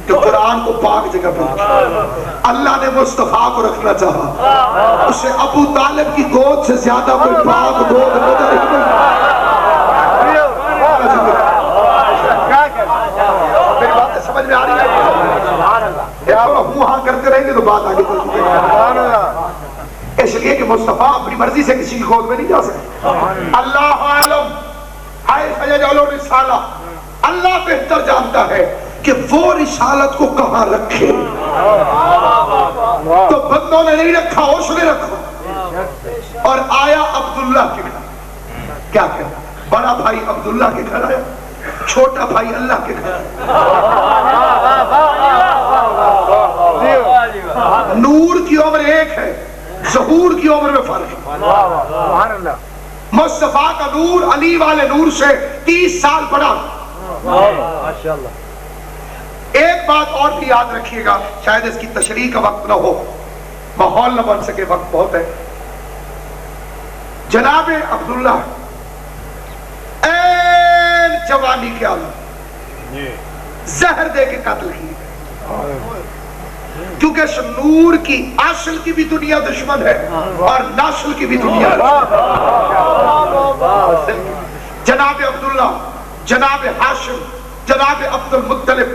کہ قرآن کو پاک جگہ پہ رکھے۔ اللہ نے مصطفیٰ کو رکھنا چاہا، اسے ابو طالب کی گود سے زیادہ کوئی پاک گود نظر ہی نہیں۔ میری باتیں سمجھ میں آ رہی ہے؟ ہوں ہاں کرتے رہیں گے تو بات آگے چلتی ہے۔ اس لیے کہ مصطفیٰ اپنی مرضی سے کسی کی گود میں نہیں جا سکتا۔ اللہ عالم رسالہ، اللہ بہتر جانتا ہے کہ وہ رسالت کو کہاں رکھے، تو بندوں نے نہیں رکھا، اس نے رکھا، اور آیا عبداللہ کے گھر۔ کیا کہنا؟ بڑا بھائی عبداللہ کے گھر آیا، چھوٹا بھائی اللہ کے گھر۔ نور کی عمر ایک ہے، ظہور کی عمر میں فرق ہے. مصطفیٰ کا نور علی والے نور سے 30 سال بڑا. ایک بات اور بھی یاد رکھیے گا، شاید اس کی تشریح کا وقت نہ ہو، ماحول نہ بن سکے، وقت بہت ہے. جناب عبداللہ این جوانی کے عالم زہر دے کے قتل کیے گئے، کیونکہ اس نور کی اصل کی بھی دنیا دشمن ہے اور نسل کی بھی دنیا ہے. جناب عبداللہ، جناب ہاشم، جناب عبد المطلب،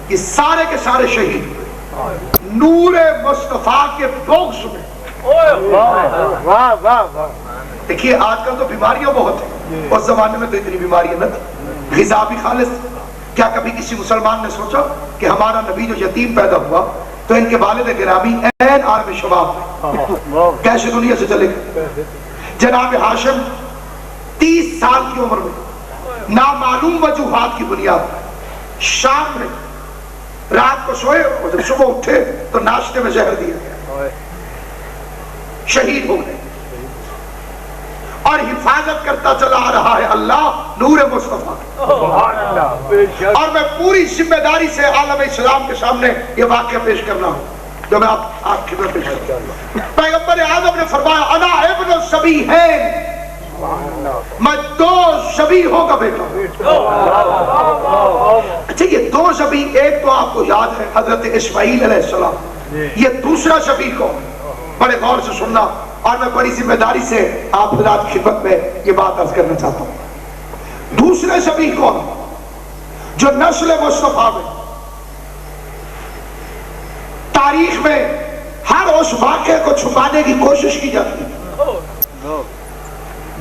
یہ سارے کے سارے شہید ہوئے نور مصطفیٰ کے بغض میں. دیکھیے آج کل تو بیماریاں بہت ہیں، اس زمانے میں تو اتنی بیماریاں نہ تھی، غذا بھی خالص. کیا کبھی کسی مسلمان نے سوچا کہ ہمارا نبی جو یتیم پیدا ہوا تو ان کے والد گرامی این عالم شباب میں کیسے دنیا سے چلے گئے؟ جناب ہاشم 30 سال کی عمر میں نامعلوم وجوہات کی بنیاد پر شام میں رات کو سوئے اور جب صبح اٹھے تو ناشتے میں زہر دیا گیا، شہید ہو گئے. اور حفاظت کرتا چلا آ رہا ہے اللہ نور مصطفیٰ. اور میں پوری ذمہ داری سے عالم اسلام کے سامنے یہ واقعہ پیش کرنا ہوں جو میں آپ کی طرف پیش کرتا ہوں. پیغمبر اعظم نے فرمایا انا ابن الصبیحین، میں 2 ذبیحوں کا بیٹا. اچھا یہ 2 ذبیح، ایک تو آپ کو یاد ہے حضرت اسماعیل علیہ السلام، یہ دوسرا ذبیح کو بڑے غور سے سننا، اور میں بڑی ذمہ داری سے آپ حضرات کی خدمت میں یہ بات عرض کرنا چاہتا ہوں. دوسرے ذبیح کون جو نسل مصطفیٰ میں تاریخ میں ہر اس واقعے کو چھپانے کی کوشش کی جاتی ہے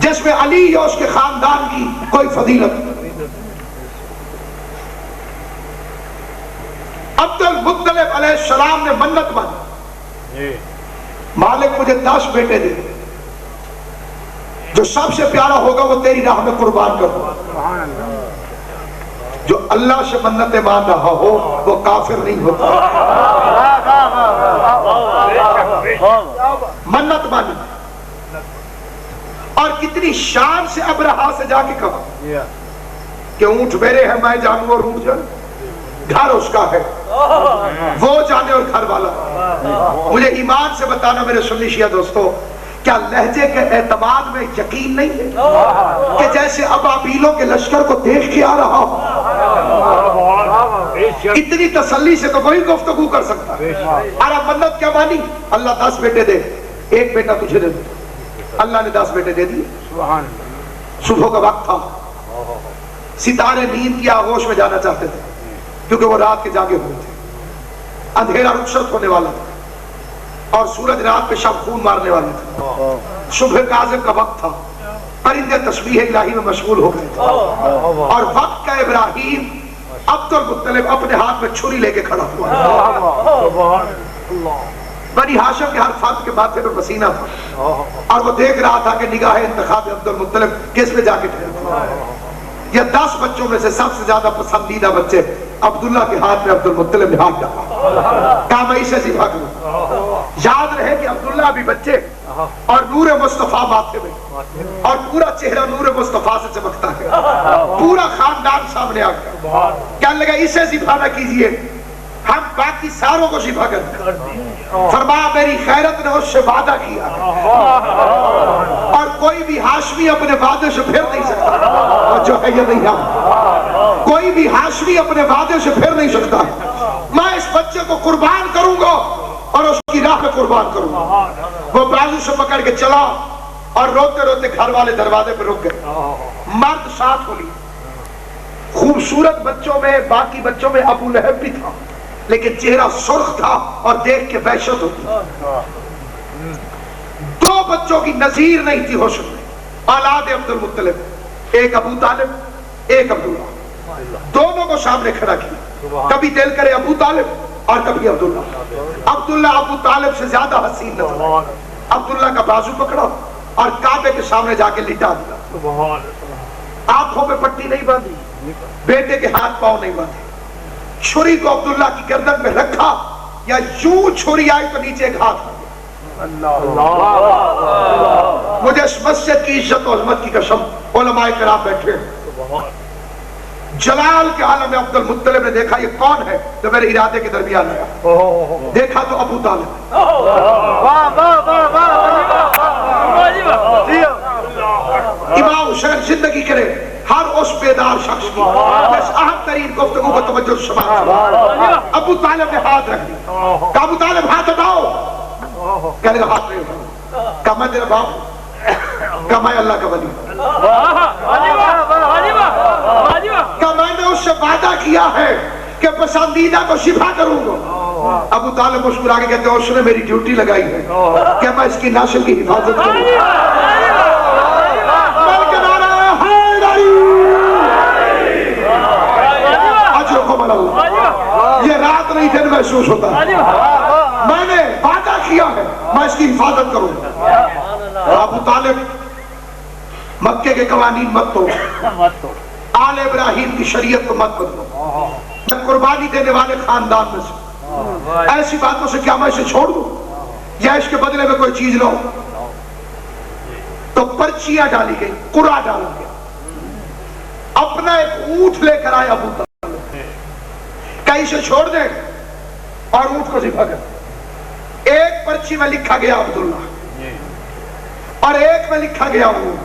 جس میں علی یا اس کے خاندان کی کوئی فضیلت. عبد المطلب علیہ السلام نے منت مانی، مالک مجھے 10 بیٹے دے، جو سب سے پیارا ہوگا وہ تیری راہ میں قربان کر دوں. جو اللہ سے منتیں مان رہا ہو وہ کافر نہیں ہوتا. منت مانی اور کتنی شان سے ابرہا سے جا کے کہا کہ اونٹ میرے ہیں، میں جانوں اور اونٹ جانے، گھر اس کا ہے، وہ جانے اور گھر والا. مجھے ایمان سے بتانا میرے سنی شیعہ دوستو، کیا لہجے کے اعتماد میں یقین نہیں ہے کہ جیسے ابابیلوں کے لشکر کو دیکھ کے آ رہا ہو؟ اتنی تسلی سے تو کوئی گفتگو کر سکتا ہے. اور اب منت کیا مانی؟ اللہ 10 بیٹے دے، ایک بیٹا تجھے دے دے. اللہ نے 10 بیٹے دے دیے. صبح کا وقت تھا، ستارے نیند کی آغوش میں جانا چاہتے تھے کیونکہ وہ رات کے جاگے ہوئے تھے. اندھیرا رخصت ہونے والا تھا اور سورج رات پہ شب خون مارنے والے تھے. صبح کاذب کا وقت تھا، پرندے تسبیح الہی میں مشغول ہو گئے تھے. اور وقت کا ابراہیم عبد المطلب اپنے ہاتھ میں چھری لے کے کھڑا ہوا. بنی ہاشم کے ہر فرد کے ماتھے پہ پسینہ تھا اور وہ دیکھ رہا تھا کہ نگاہ انتخاب عبد المطلب کس پہ جا کے ٹھہرا. یہ 10 بچوں میں سے سب سے زیادہ پسندیدہ بچے عبداللہ کے ہاتھ میں عبد المطلب نے ہاتھ ڈالا، کہا میں اسے ذبح کروں. یاد رہے کہ عبداللہ ابھی بچے اور نور مصطفیٰ ماتھے میں اور پورا چہرہ نور مصطفیٰ سے چمکتا ہے. پورا خاندان سامنے آ گیا، کہنے لگا اسے ذبح نہ کیجئے، ہم باقی ساروں کو ذبح کریں. فرمایا میری خیرت نے اس سے وعدہ کیا اور کوئی بھی ہاشمی اپنے وعدے سے پھر نہیں سکتا. اور جو ہے یہ نہیں ہم، کوئی بھی ہاشمی اپنے وعدے سے پھر نہیں سکتا. میں اس بچے کو قربان کروں گا اور اس کی راہ میں قربان کروں گا. وہ بازو سے پکڑ کے چلا اور روتے روتے گھر والے دروازے پہ رک گئے. مرد ساتھ ہو لی. خوبصورت بچوں میں، باقی بچوں میں ابو لہب بھی تھا لیکن چہرہ سرخ تھا اور دیکھ کے وحشت ہوتی. 2 بچوں کی نظیر نہیں تھی حسن میں، اولاد عبد المطلب، ایک ابو طالب ایک عبداللہ. دونوں کو سامنے کھڑا کیا، کبھی دل کرے ابو طالب اور کبھی عبداللہ. عبداللہ ابو طالب سے زیادہ حسین نہ تھا. عبداللہ کا بازو پکڑا اور کعبے کے سامنے جا کے لٹا دیا. آنکھوں پہ پٹی نہیں باندھی، بیٹے کے ہاتھ پاؤں نہیں باندھے. چھری کو عبداللہ کی گردن میں رکھا، یا یوں چھری آئی تو نیچے ایک ہاتھ آ گیا. مجھے اس مسجد کی عزت و عظمت کی قسم، علماء کرام بیٹھے ہیں، جلال کے عالم عبد المطلب نے دیکھا یہ کون ہے جو میرے ارادے کے درمیان آیا، دیکھا تو ابو طالب۔ امام حسین زندگی کرے ہر اس بیدار شخص کی اس اہم ترین گفتگو کو توجہ سماعت۔ ابو طالب نے ہاتھ رکھ دی، کہا ابو طالب ہاتھ اٹھاؤ، کہنے لگا ہاتھ نہیں اٹھاؤ، کہا میں تیرا باپ، کہا میں اللہ کا ولی، کہا میں نے اس سے وعدہ کیا ہے کہ پسندیدہ کو شفا کروں گا۔ ابو طالب مسکرا کے کہتے ہیں اس نے میری ڈیوٹی لگائی ہے کہ میں اس کی نسل کی حفاظت کروں گا۔ یہ رات نہیں دن محسوس ہوتا، میں نے وعدہ کیا ہے میں اس کی حفاظت کروں گا۔ ابو طالب مکے کے قوانین مت توڑو، آل ابراہیم کی شریعت کو مت بدلو، قربانی دینے والے خاندان میں سے ایسی باتوں سے کیا میں اسے چھوڑ دوں یا اس کے بدلے میں کوئی چیز لو؟ تو پرچیاں ڈالی گئی، قرآن ڈالا گیا، اپنا ایک اونٹ لے کر آئے ابو طالب، کہیں سے چھوڑ دیں اور اونٹ کو ذبح کر۔ ایک پرچی میں لکھا گیا عبداللہ اور ایک میں لکھا گیا اونٹ۔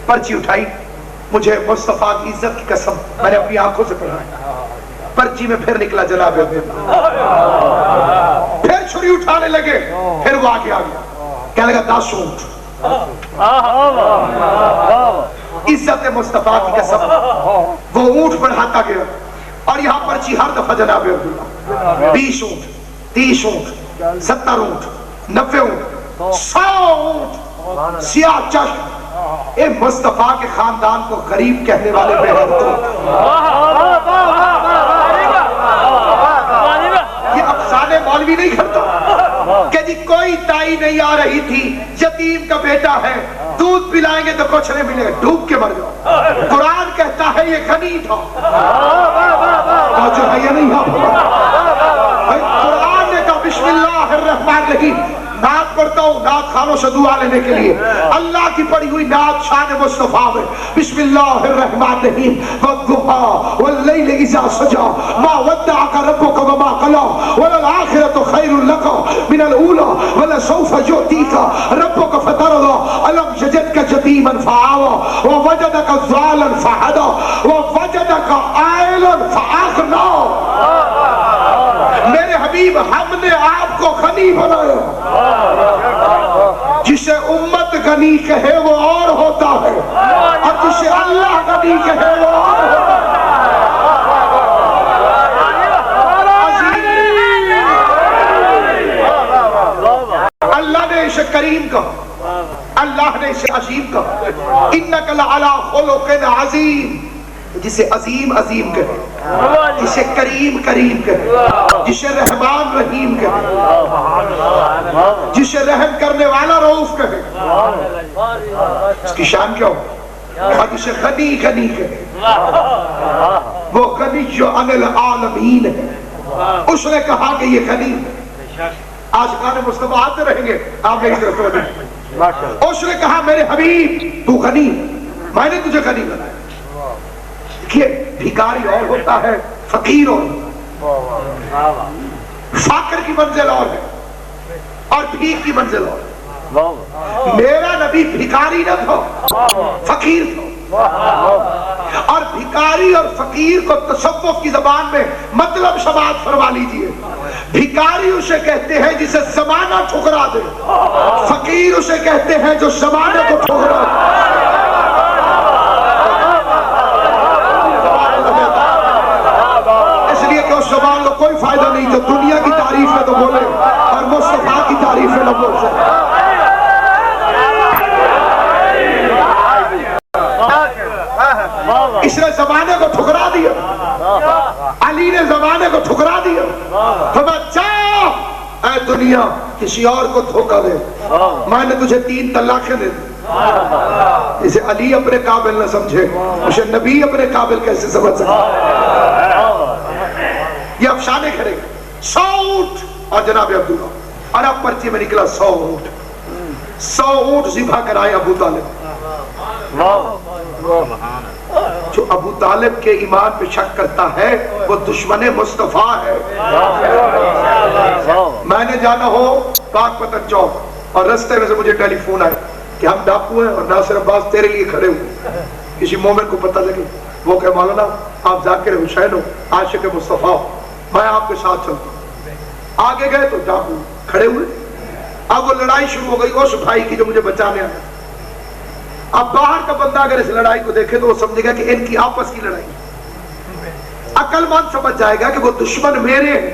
پرچی اٹھائی، مجھے مصطفیٰ کی عزت کی قسم میں نے اپنی آنکھوں سے پڑھا، پرچی میں پھر نکلا جناب عبداللہ، پھر چھری اٹھانے لگے، پھر وہ آگے آ گیا، کہنے لگا 10 اونٹ۔ عزت مصطفیٰ کی قسم وہ اونٹ بڑھاتا گیا اور یہاں پرچی ہر دفعہ جناب عبداللہ 20 اونٹ، 30 اونٹ، 70 اونٹ، 90 اونٹ، 100 اونٹ، سیاہ چشم۔ اے مصطفیٰ کے خاندان کو غریب کہنے والے بے غیرتوں، یہ افسانے مولوی نہیں کرتا کہ جی کوئی تائی نہیں آ رہی تھی، یتیم کا بیٹا ہے، دودھ پلائیں گے تو کچھ نہیں ملے گا، ڈوب کے مر جاؤ۔ قرآن کہتا ہے یہ غنی تھا، جو ہے یہ نہیں ہے۔ قرآن نے کہا بسم اللہ الرحمن الرحیم، نعت پڑھتا ہوں نعت خانوں سے دعا لینے کے لیے، اللہ کی پڑھی ہوئی نعت شان مصطفیٰ میں، بسم اللہ الرحمن الرحیم، والضحیٰ واللیل اذا سجا ما ودعک ربک وما قلی وللآخرۃ خیر لک من الاولی ولسوف یعطیک ربک فترضی الم یجدک یتیما فآوی ووجدک ضالا فہدی ووجدک عائلا فأغنی۔ میرے حبیب ہم نے آپ کو غنی بنایا، جسے امت غنی کہے وہ اور ہوتا ہے اور جسے اللہ غنی کہے وہ اور ہوتا ہے۔ اللہ نے اسے کریم کہا، اللہ نے اسے عظیم کہا، انک لعلی خلق عظیم، جسے عظیم عظیم کہے، جسے کریم کریم کہے، جسے رحمان رحیم کہے، جسے رحم کرنے والا رؤوف کہے، اس کی شان کیا ہو؟ اور جسے غنی غنی کہے، وہ غنی جو عن العالمین ہے، اس نے کہا کہ یہ غنی ہے۔ آج گانے مصطفیٰ آتے رہیں گے آپ میری طرف توجہ۔ اس نے کہا میرے حبیب تو غنی، میں نے تجھے غنی بنایا۔ دیکھیے بھکاری اور ہوتا ہے، فقیر اور، فقر کی منزل اور ہے اور بھیک کی منزل اور ہے۔ میرا نبی بھکاری نہ تھا، فقیر تھا، اور بھکاری اور فقیر کو تصوف کی زبان میں مطلب سماعت فرما لیجئے۔ بھکاری اسے کہتے ہیں جسے زمانہ ٹھکرا دے، فقیر اسے کہتے ہیں جو زمانے کو ٹھکرا دے۔ زبان کو کوئی فائدہ نہیں جو دنیا کی تعریف میں تو بولے اور مصطفیٰ کی تعریف میں نہ بول سکے۔ اس نے زمانے کو ٹھکرا دیا، علی نے زمانے کو ٹھکرا دیا۔ چاہ اے دنیا کسی اور کو دھوکہ دے، میں نے تجھے 3 طلاقیں دے دی، اسے علی اپنے قابل نہ سمجھے، اسے نبی اپنے قابل کیسے سمجھ سکے؟ یہ افسانے کرے 100 اونٹ اور جناب عبداللہ، اور اب پرچے میں نکلا 100 اونٹ، 100 اونٹ ذبح کرائے ابو طالب۔ جو ابو طالب کے ایمان پہ شک کرتا ہے وہ دشمن مصطفیٰ ہے۔ میں نے جانا ہو پاک پتن چوک اور رستے میں سے مجھے ٹیلی فون آئے کہ ہم ڈاکو ہیں اور ناصر عباس تیرے لیے کھڑے ہوئے، کسی مومن کو پتہ لگے، وہ کہ مولانا آپ ذاکر حسین ہو، عاشق مصطفیٰ ہو، میں آپ کے ساتھ چلتا ہوں۔ آگے گئے تو ڈاکو کھڑے ہوئے، اب وہ لڑائی شروع ہو گئی اس بھائی کی جو مجھے بچانے آیا۔ اب باہر کا بندہ اگر اس لڑائی کو دیکھے تو وہ سمجھے گا کہ ان کی آپس کی لڑائی، عقل مند سمجھ جائے گا کہ وہ دشمن میرے ہیں،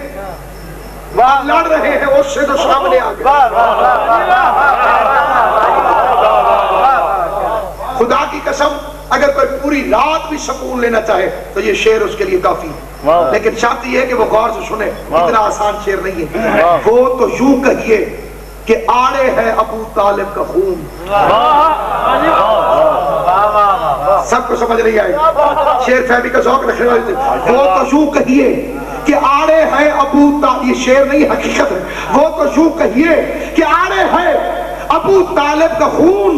لڑ رہے ہیں اس سے تو سامنے آ گئے۔ خدا کی قسم اگر کوئی پوری رات بھی سکون لینا چاہے تو یہ شعر اس کے لیے کافی ہے، لیکن شرط یہ ہے کہ وہ غور سے سنے، اتنا آسان شعر نہیں ہے۔ وہ تو یوں کہیے کہ آڑے ہے ابو طالب کا خون، سب کو سمجھ نہیں آئے، شعر فہمی کا ذوق رکھنے والے تھے۔ وہ تو یوں کہیے کہ آڑے ہے ابو طالب، یہ شعر نہیں حقیقت ہے، وہ تو یوں کہیے کہ آڑے ہے ابو طالب کا خون،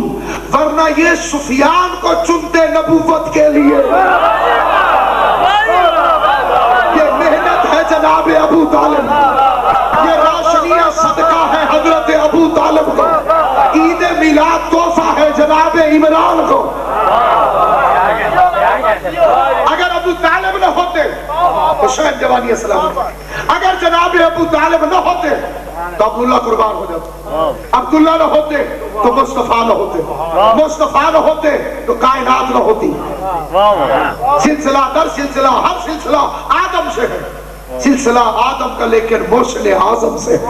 ورنہ یہ سفیان کو چنتے نبوت کے لیے۔ یہ محنت ہے جناب ابو طالب، یہ روشنیاں صدقہ ہے حضرت ابو طالب کو، عید میلاد تحفہ ہے جناب عمران کو۔ اگر ابو طالب نہ ہوتے حسین جوانی السلام، اگر جناب ابو طالب نہ ہوتے تو عبداللہ قربان ہو جاتا، عبداللہ نہ ہوتے تو مصطفیٰ نہ ہوتے، مصطفیٰ نہ ہوتے تو کائنات نہ ہوتی۔ سلسلہ در سلسلہ، ہر سلسلہ آدم سے ہے، سلسلہ آدم کا لیکن مرسل اعظم سے ہے۔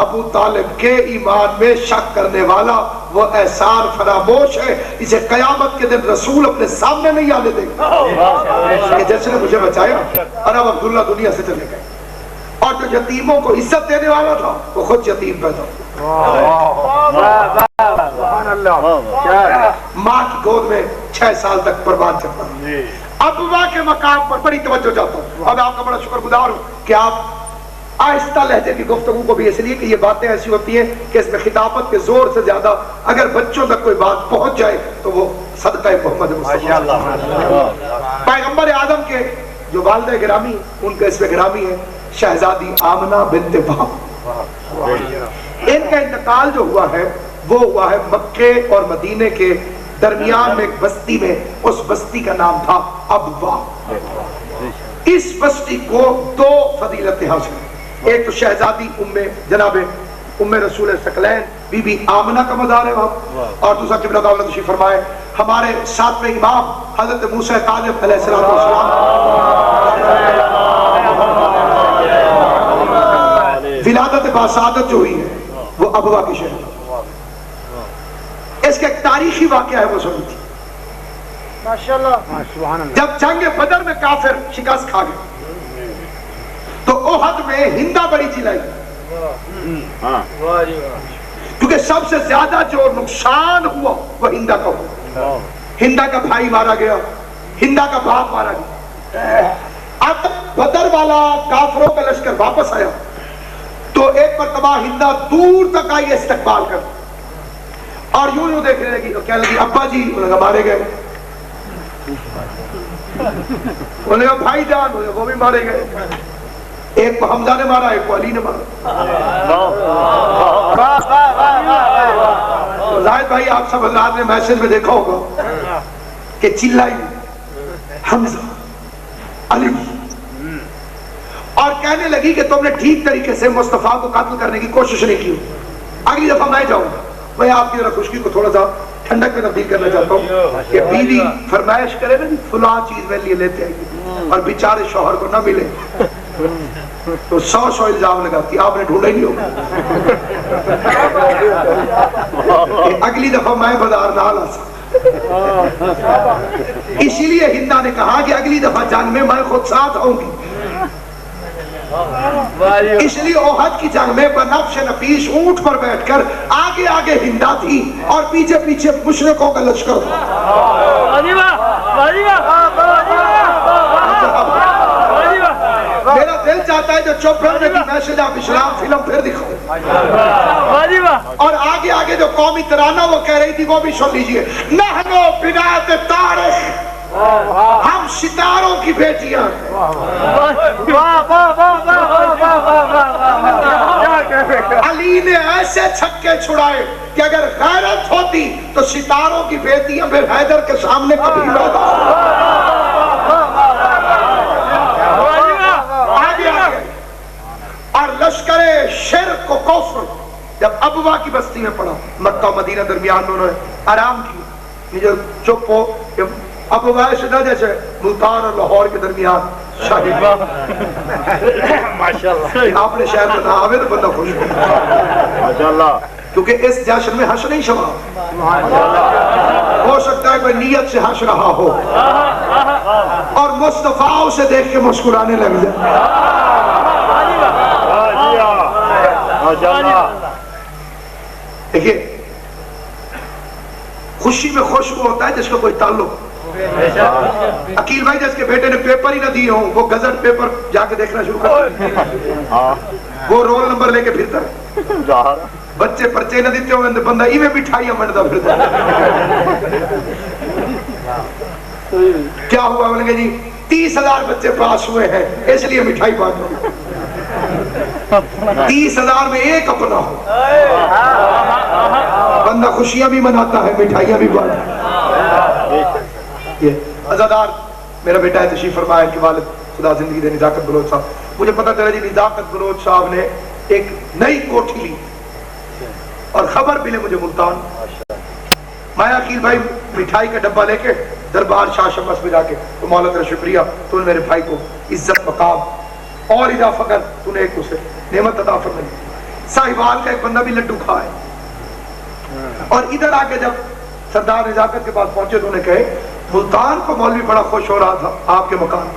ابو طالب کے ایمان میں شک کرنے والا وہ احسان فراموش ہے، اسے قیامت کے دن رسول اپنے سامنے نہیں آنے دے گا کہ جس نے مجھے بچایا۔ اور اب عبداللہ دنیا سے چلے گئے، اور جو یتیموں کو عزت دینے والا تھا وہ خود یتیم پیدا ہوا۔ ماں کی گود میں 6 سال تک قربان چلتا ہوں۔ ابوا کے مقام پر بڑی توجہ چاہتا ہوں، اب آپ کا بڑا شکر گزار ہوں کہ آپ آہستہ لہجے کی گفتگو کو بھی، اس لیے کہ یہ باتیں ایسی ہوتی ہیں کہ اس میں خطابت کے زور سے زیادہ اگر بچوں تک کوئی بات پہنچ جائے تو وہ صدقہ محمد مصطفیٰ پیغمبر اعظم کے جو والدہ گرامی ان کا اس میں گرامی ہے شہزادی آمنہ بنت وہب۔ ان کا انتقال جو ہوا ہے وہ ہوا ہے مکے اور مدینے کے درمیان میں ایک بستی میں، اس بستی کا نام تھا ابوا۔ اس بستی کو 2 فضیلتیں حاصل ہیں، ایک تو شہزادی جناب ام رسول ثقلین بی بی آمنہ کا مزار ہے وہاں، اور دوسرا قبلہ دعوت تشریف فرمائے ہمارے 7ویں امام حضرت موسیٰ کاظم علیہ السلام ولادت باسعادت جو ہوئی ہے وہ ابوا کی شہر۔ اس کا ایک تاریخی واقعہ ہے، وہ سنی تھی جب جنگ بدر میں کافر شکست کھا گئے تو احد میں ہندا بڑی چلائی، کیونکہ سب سے زیادہ جو نقصان ہوا وہ ہندا کا ہوا۔ ہندا کا بھائی مارا گیا، ہندا کا باپ مارا گیا۔ اب بدر والا کافروں کا لشکر واپس آیا تو ایک مرتبہ ہندا دور تک آئی استقبال کر، اور یوں دیکھنے لگی اور کہنے لگی ابا جی، انہوں نے مارے گئے، انہوں نے بھائی جان، وہ بھی مارے گئے، ایک کو حمزہ نے مارا، ایک کو علی نے مارا۔ زاہد بھائی آپ سب حضرات نے میسج میں دیکھا ہوگا کہ چلائی حمزہ علی، اور کہنے لگی کہ تم نے ٹھیک طریقے سے مصطفیٰ کو قتل کرنے کی کوشش نہیں کی، اگلی دفعہ میں جاؤں گا۔ میں آپ کی ذرا خشکی کو تھوڑا سا ٹھنڈک میں تبدیل کرنا چاہتا ہوں کہ بیوی فرمائش کرے نا فلاں چیز میرے لیے لیتے آئیے، اور بیچارے شوہر کو نہ ملے تو 100 الزام لگاتی، آپ نے ڈھونڈا ہی نہیں ہوگا اگلی دفعہ میں بازار نہ لا سکتا۔ اسی لیے ہندا نے کہا کہ اگلی دفعہ جنگ میں میں خود ساتھ آؤں گی۔ اس لیے احد کی جنگ میں بنفش نفیس اونٹ پر بیٹھ کر آگے آگے ہندا تھی اور پیچھے پیچھے مشرکوں کا لشکر تھا۔ میرا دل چاہتا ہے جو چپ رہنے کی میسج آپ اسلام فلم پھر دکھاؤ. اور آگے آگے جو قومی ترانہ وہ کہہ رہی تھی وہ بھی سن لیجئے. نحنو بنات طارق، ہم ستاروں کی بیٹیاں. علی نے ایسے چھکے چھڑائے کہ اگر غیرت ہوتی تو ستاروں کی بیٹیاں پھر حیدر کے سامنے کبھی پیدا آگے آگے. اور لشکر شرک و کفر جب ابوا کی بستی میں پڑا، مکہ و مدینہ درمیان انہوں نے آرام کی. جو چپ ہو ابو شدہ جیسے ملتان اور لاہور کے درمیان شاہی ماشاءاللہ. آپ نے شہر میں نہ آوے تو بندہ خوش ہو ماشاءاللہ، کیونکہ اس جشن میں حشر نہیں شوا. ہو سکتا ہے کوئی نیت سے حشر رہا ہو اور مصطفیٰ اسے دیکھ کے مسکرانے لگ جائے. دیکھیے خوشی میں خوش وہ ہوتا ہے جس کا کوئی تعلق. عقیل بھائی جس کے بیٹے نے پیپر ہی نہ دیے ہوں وہ گزٹ پیپر جا کے دیکھنا شروع کر، وہ رول نمبر لے کے پھرتا ہے. بچے پرچے نہ دیتے ہوئے بندہ ایویں مٹھائیاں منڈتا پھرتا. کیا ہوا؟ بولیں گے جی 30,000 بچے پاس ہوئے ہیں اس لیے مٹھائی بانٹ رہا ہوں. 30,000 میں ایک اپنا ہو بندہ خوشیاں بھی مناتا ہے مٹھائیاں بھی بانٹتا ہے. یہ عزادار میرا بیٹا ہے تشریف فرمایا، ان کے والد خدا زندگی دے نزاکت بلوچ صاحب. مجھے پتا چلا جی نزاکت بلوچ صاحب نے ایک نئی کوٹھی لی اور خبر ملے مجھے ملتان. میں عقیل بھائی مٹھائی کا ڈبہ لے کے دربار شاہ شمس میں جا کے تو مولا تیرا شکریہ تو نے میرے بھائی کو عزت مقام اور اضافہ کر تو نے ایک اسے نعمت عطا فرمائی. صاحبال کا ایک بندہ بھی لڈو کھائے اور ادھر آ کے جب سردار نزاکت کے پاس پہنچے تو انہیں کہے ملتان کو مولوی بڑا خوش ہو رہا تھا آپ کے مکان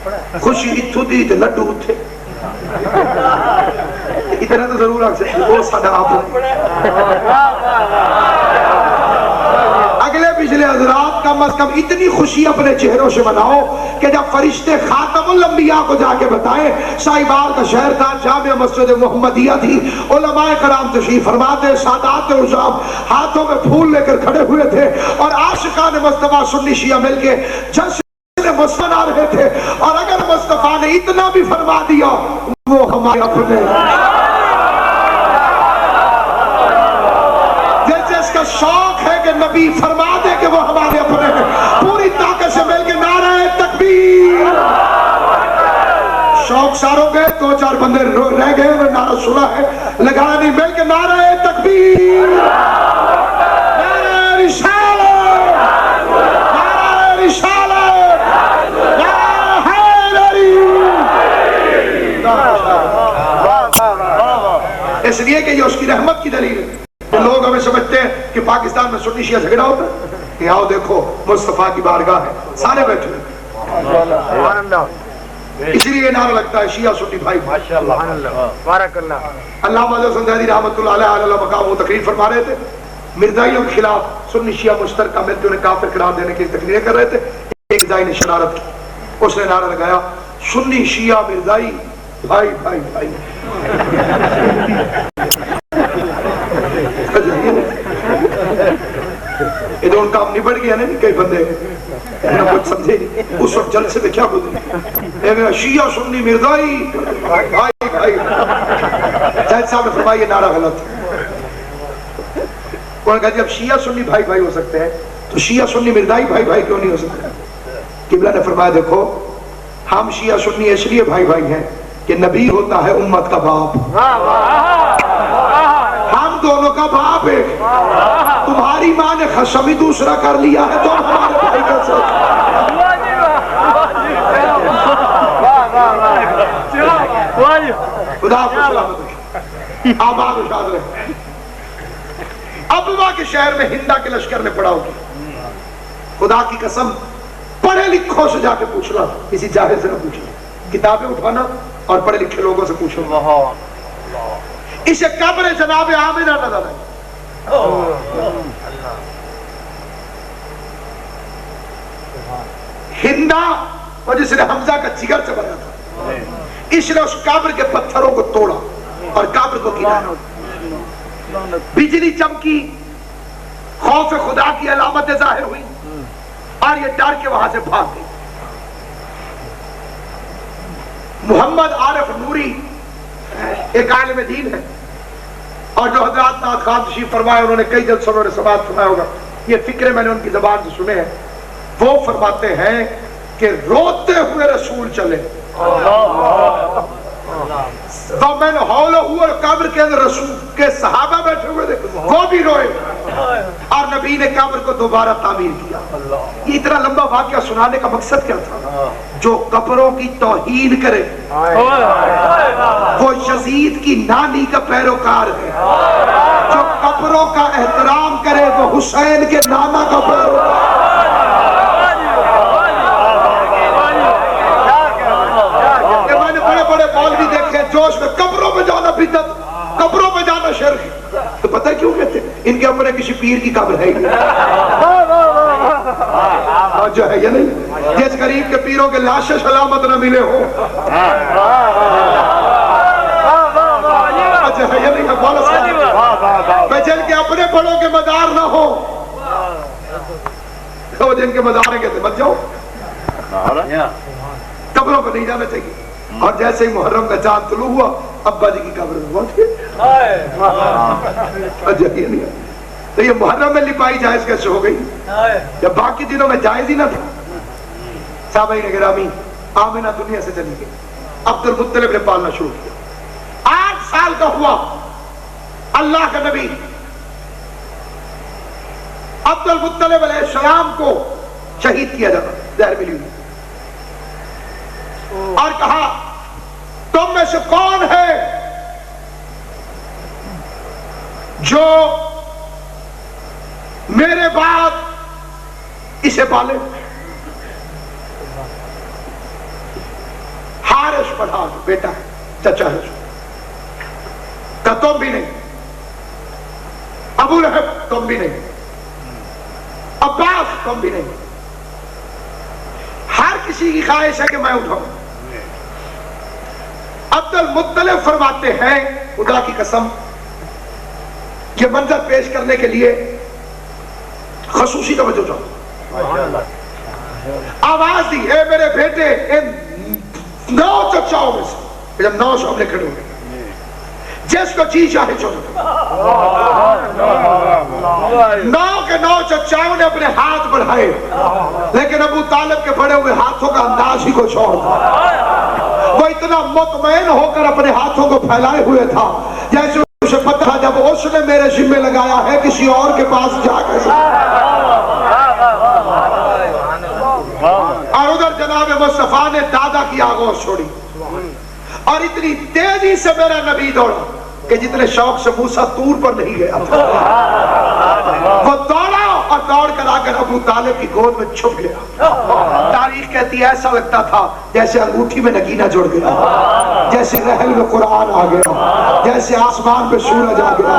پر. خوشی اتھو دی تے لڈو تھے اتنا تو ضرور آ سکتے وہ سادہ آپ. اگلے پچھلے حضرات کم از کم اتنی خوشی اپنے چہروں سے مناؤ کہ جب فرشتے خاتم الانبیاء کو جا کے بتائیں صاحبال کا شہر تھا، جامع مسجد محمدیہ تھی، علماء کرام تشریف فرماتے، سادات عظام ہاتھوں میں پھول لے کر کھڑے ہوئے تھے اور عاشقان مصطفیٰ سنی شیعہ مل کے جشن منا رہے تھے. اور اگر مصطفیٰ نے اتنا بھی فرما دیا وہ ہمارے اپنے جس کا شوق ہے کہ نبی فرما دے کہ وہ ہمارے اپنے ہیں، پوری طاقت سے مل کے نعرہ تکبیر. شوق ساروں گئے، 2-4 بندے رہ گئے وہ نعرہ سنا ہے لگانا نہیں، مل کے نعرہ تکبیر، نعرہ رسالت، نعرہ رسالت، نعرہ حیدری. اس لیے کہ یہ اس کی رحمت کی دلیل ہے. لوگ ہمیں سمجھتے ہیں کہ پاکستان میں سنی شیعہ جھگڑا ہوتا ہے کہ آؤ دیکھو مصطفیٰ کی بارگاہ ہے سارے بیٹھے ہیں. اس لیے یہ نعرہ لگتا ہے شیعہ سنی بھائی. علامہ زندانی رحمۃ اللہ علیہ مقام وہ تقریر فرما رہے تھے، مرزائیوں کے خلاف سنی شیعہ مشترکہ مل کے انہیں کافر قرار دینے کی تقریریں کر رہے تھے. ایک مرزائی نے شرارت کی، اس نے نعرہ لگایا سنی شیعہ مرزائی بھائی بھائی بھائی. یہ تو ان کا نبڑ گیا نا. کئی بندے کچھ سمجھے نہیں اس وقت جلسے میں کیا گزری شیعہ سنی مرزائی بھائی بھائی. جج صاحب نے فرمایا یہ نعرہ غلط. انہوں نے کہا جب شیعہ سنی بھائی بھائی ہو سکتے ہیں تو شیعہ سنی مرزائی بھائی بھائی کیوں نہیں ہو سکتے؟ قبلہ نے فرمایا دیکھو ہم شیعہ سنی اس لیے بھائی بھائی ہیں کہ نبی ہوتا ہے امت کا باپ، ہم دونوں کا باپ ہے. تمہاری ماں نے خشمی دوسرا کر لیا ہے تو ہمارے بھائی کا ساتھ. خدا آپ کو سلامت رکھے، آباد و شاد رہے. ابوا کے شہر میں ہندا کے لشکر نے پڑاؤ کی. خدا کی قسم پڑھے لکھوں سے جا کے پوچھنا، کسی جاہل سے نہ پوچھنا. کتابیں اٹھانا اور پڑھے لکھے لوگوں سے پوچھنا. اسے قبر جناب آمنہ نظر ہے. ہندا اور جس نے حمزہ کا جگر چبایا تھا، اس نے اس قبر کے پتھروں کو توڑا اور قبر کو گرایا، بجلی چمکی، خوف خدا کی علامت ظاہر ہوئی اور یہ ڈر کے وہاں سے بھاگ گئی۔ محمد عارف نوری ایک عالم دین ہے، اور جو حضرات نعت خوان تشریف فرمائے، انہوں نے کئی جلسوں میں سماعت فرمایا ہوگا، یہ فکرے میں نے ان کی زبان سے سنے ہیں۔ وہ فرماتے ہیں کہ روتے ہوئے رسول چلے، وَمَنْ حَوْلَهُ، قبر کے اندر رسول کے صحابہ بیٹھے ہوئے تھے، وہ بھی روئے، اور نبی نے قبر کو دوبارہ تعمیر کیا۔ یہ اتنا لمبا واقعہ سنانے کا مقصد کیا تھا؟ جو قبروں کی توہین کرے وہ یزید کی نانی کا پیروکار ہے، جو قبروں کا احترام کرے وہ حسین کے نانا کا پیروکار ہے۔ میں نے بڑے بڑے مولوی دیکھے جوش میں قبروں پہ جانا بدعت، قبروں پہ جانا شرک، تو پتہ کیوں کہتے ہیں؟ ان کے اپنے کسی پیر کی قبر ہے ہی نہیں، جو ہے یا نہیں؟ جس غریب کے پیروں کے لاشیں سلامت نہ ملے ہو، جو ہے یا نہیں؟ جن کے اپنے بڑوں کے مزار نہ ہو، تو جن کے مزار ہیں کہتے مت جاؤ، قبروں پہ نہیں جانا چاہیے۔ اور جیسے ہی محرم کا چاند طلوع ہوا، ابا جی کی قبر میں پہنچ گئے۔ تو یہ محرم میں لپائی جائز کیسے ہو گئی جب باقی دنوں میں جائز ہی نہ تھا؟ صحابہ گرامی، آمنہ دنیا سے چلی گئی، عبد المطلب نے پالنا شروع کیا، 8 سال کا ہوا، اللہ کا نبی عبد المطلب علیہ السلام کو شہید کیا جاتا، زہر ملی ہوئی، اور کہا تم میں سے کون ہے جو میرے بعد اسے پالے؟ حارث پڑھا بیٹا ہے، چچا ہے، کہ تم بھی نہیں، ابو لہب تم بھی نہیں، عباس تم بھی نہیں، ہر کسی کی خواہش ہے کہ میں اٹھاؤں۔ عبد المطلب فرماتے ہیں خدا کی قسم، یہ منظر پیش کرنے کے لیے خصوصی توجہ چاہوں، آواز دی، اے میرے بیٹے، ان 9 چچاؤں میں سے، جب 9 سامنے کھڑے ہوئے، جس کو جی چاہے چاہے، 9 کے 9 چچاؤں نے اپنے ہاتھ بڑھائے، لیکن ابو طالب کے بڑے ہوئے ہاتھوں کا انداز ہی کچھ اور تھا۔ وہ اتنا مطمئن ہو کر اپنے ہاتھوں کو پھیلائے ہوئے تھا جیسے اسے پتہ تھا جب اس نے میرے ذمہ لگایا ہے کسی اور کے پاس جا کر، اور ادھر جناب مصطفیٰ نے دادا کی آغوش چھوڑی، اور اتنی تیزی سے میرا نبی دوڑا کہ جتنے شوق سے موسیٰ طور پر نہیں گیا تھا، وہ دوڑا اور دوڑ کر آ کر ابو طالب کی گود میں چھپ گیا۔ تاریخ کہتی ہے ایسا لگتا تھا جیسے انگوٹھی میں نگینہ جڑ گیا، جیسے رحل میں قرآن آ گیا، جیسے آسمان پہ سورج آ گیا،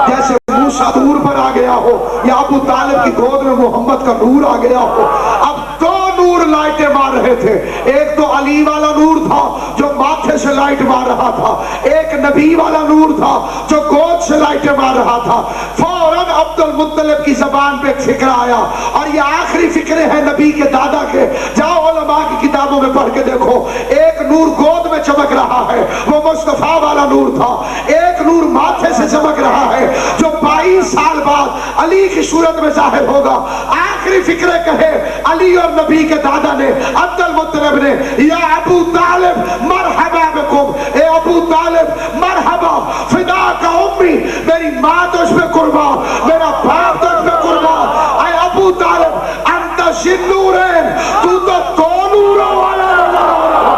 جیسے موسیٰ طور پر آ گیا ہو، یا ابو طالب کی گود میں محمد کا نور آ گیا ہو۔ اب 2 نور لائٹیں مار رہے تھے، ایک تو علی والا نور تھا جو ماتھے سے لائٹ مار رہا تھا، ایک نبی والا نور تھا جو گود سے لائٹیں مار رہا تھا۔ فوراً عبد المطلب کی زبان پہ ایک فکر آیا، اور یہ آخری فکرے ہیں نبی کے دادا کے، جاؤ علماء کی کتابوں میں پڑھ کے دیکھو، ایک نور گود میں چمک رہا ہے وہ مصطفیٰ والا نور تھا، ایک نور ماتھے سے چمک رہا ہے جو 22 سال بعد علی کی صورت میں ظاہر ہوگا۔ آخری فکرے کہے علی اور نبی کے دادا نے، عبد المطلب نے، یا ابو طالب مرحبا بکم، اے ابو طالب مرحبا، فدا کا امی، میری ماں تو اس پہ قربان، میرا باپ تو اس پہ قربان، اے ابو طالب انت ذی-النورین، تو 2 نوروں والا نظر ہو رہا،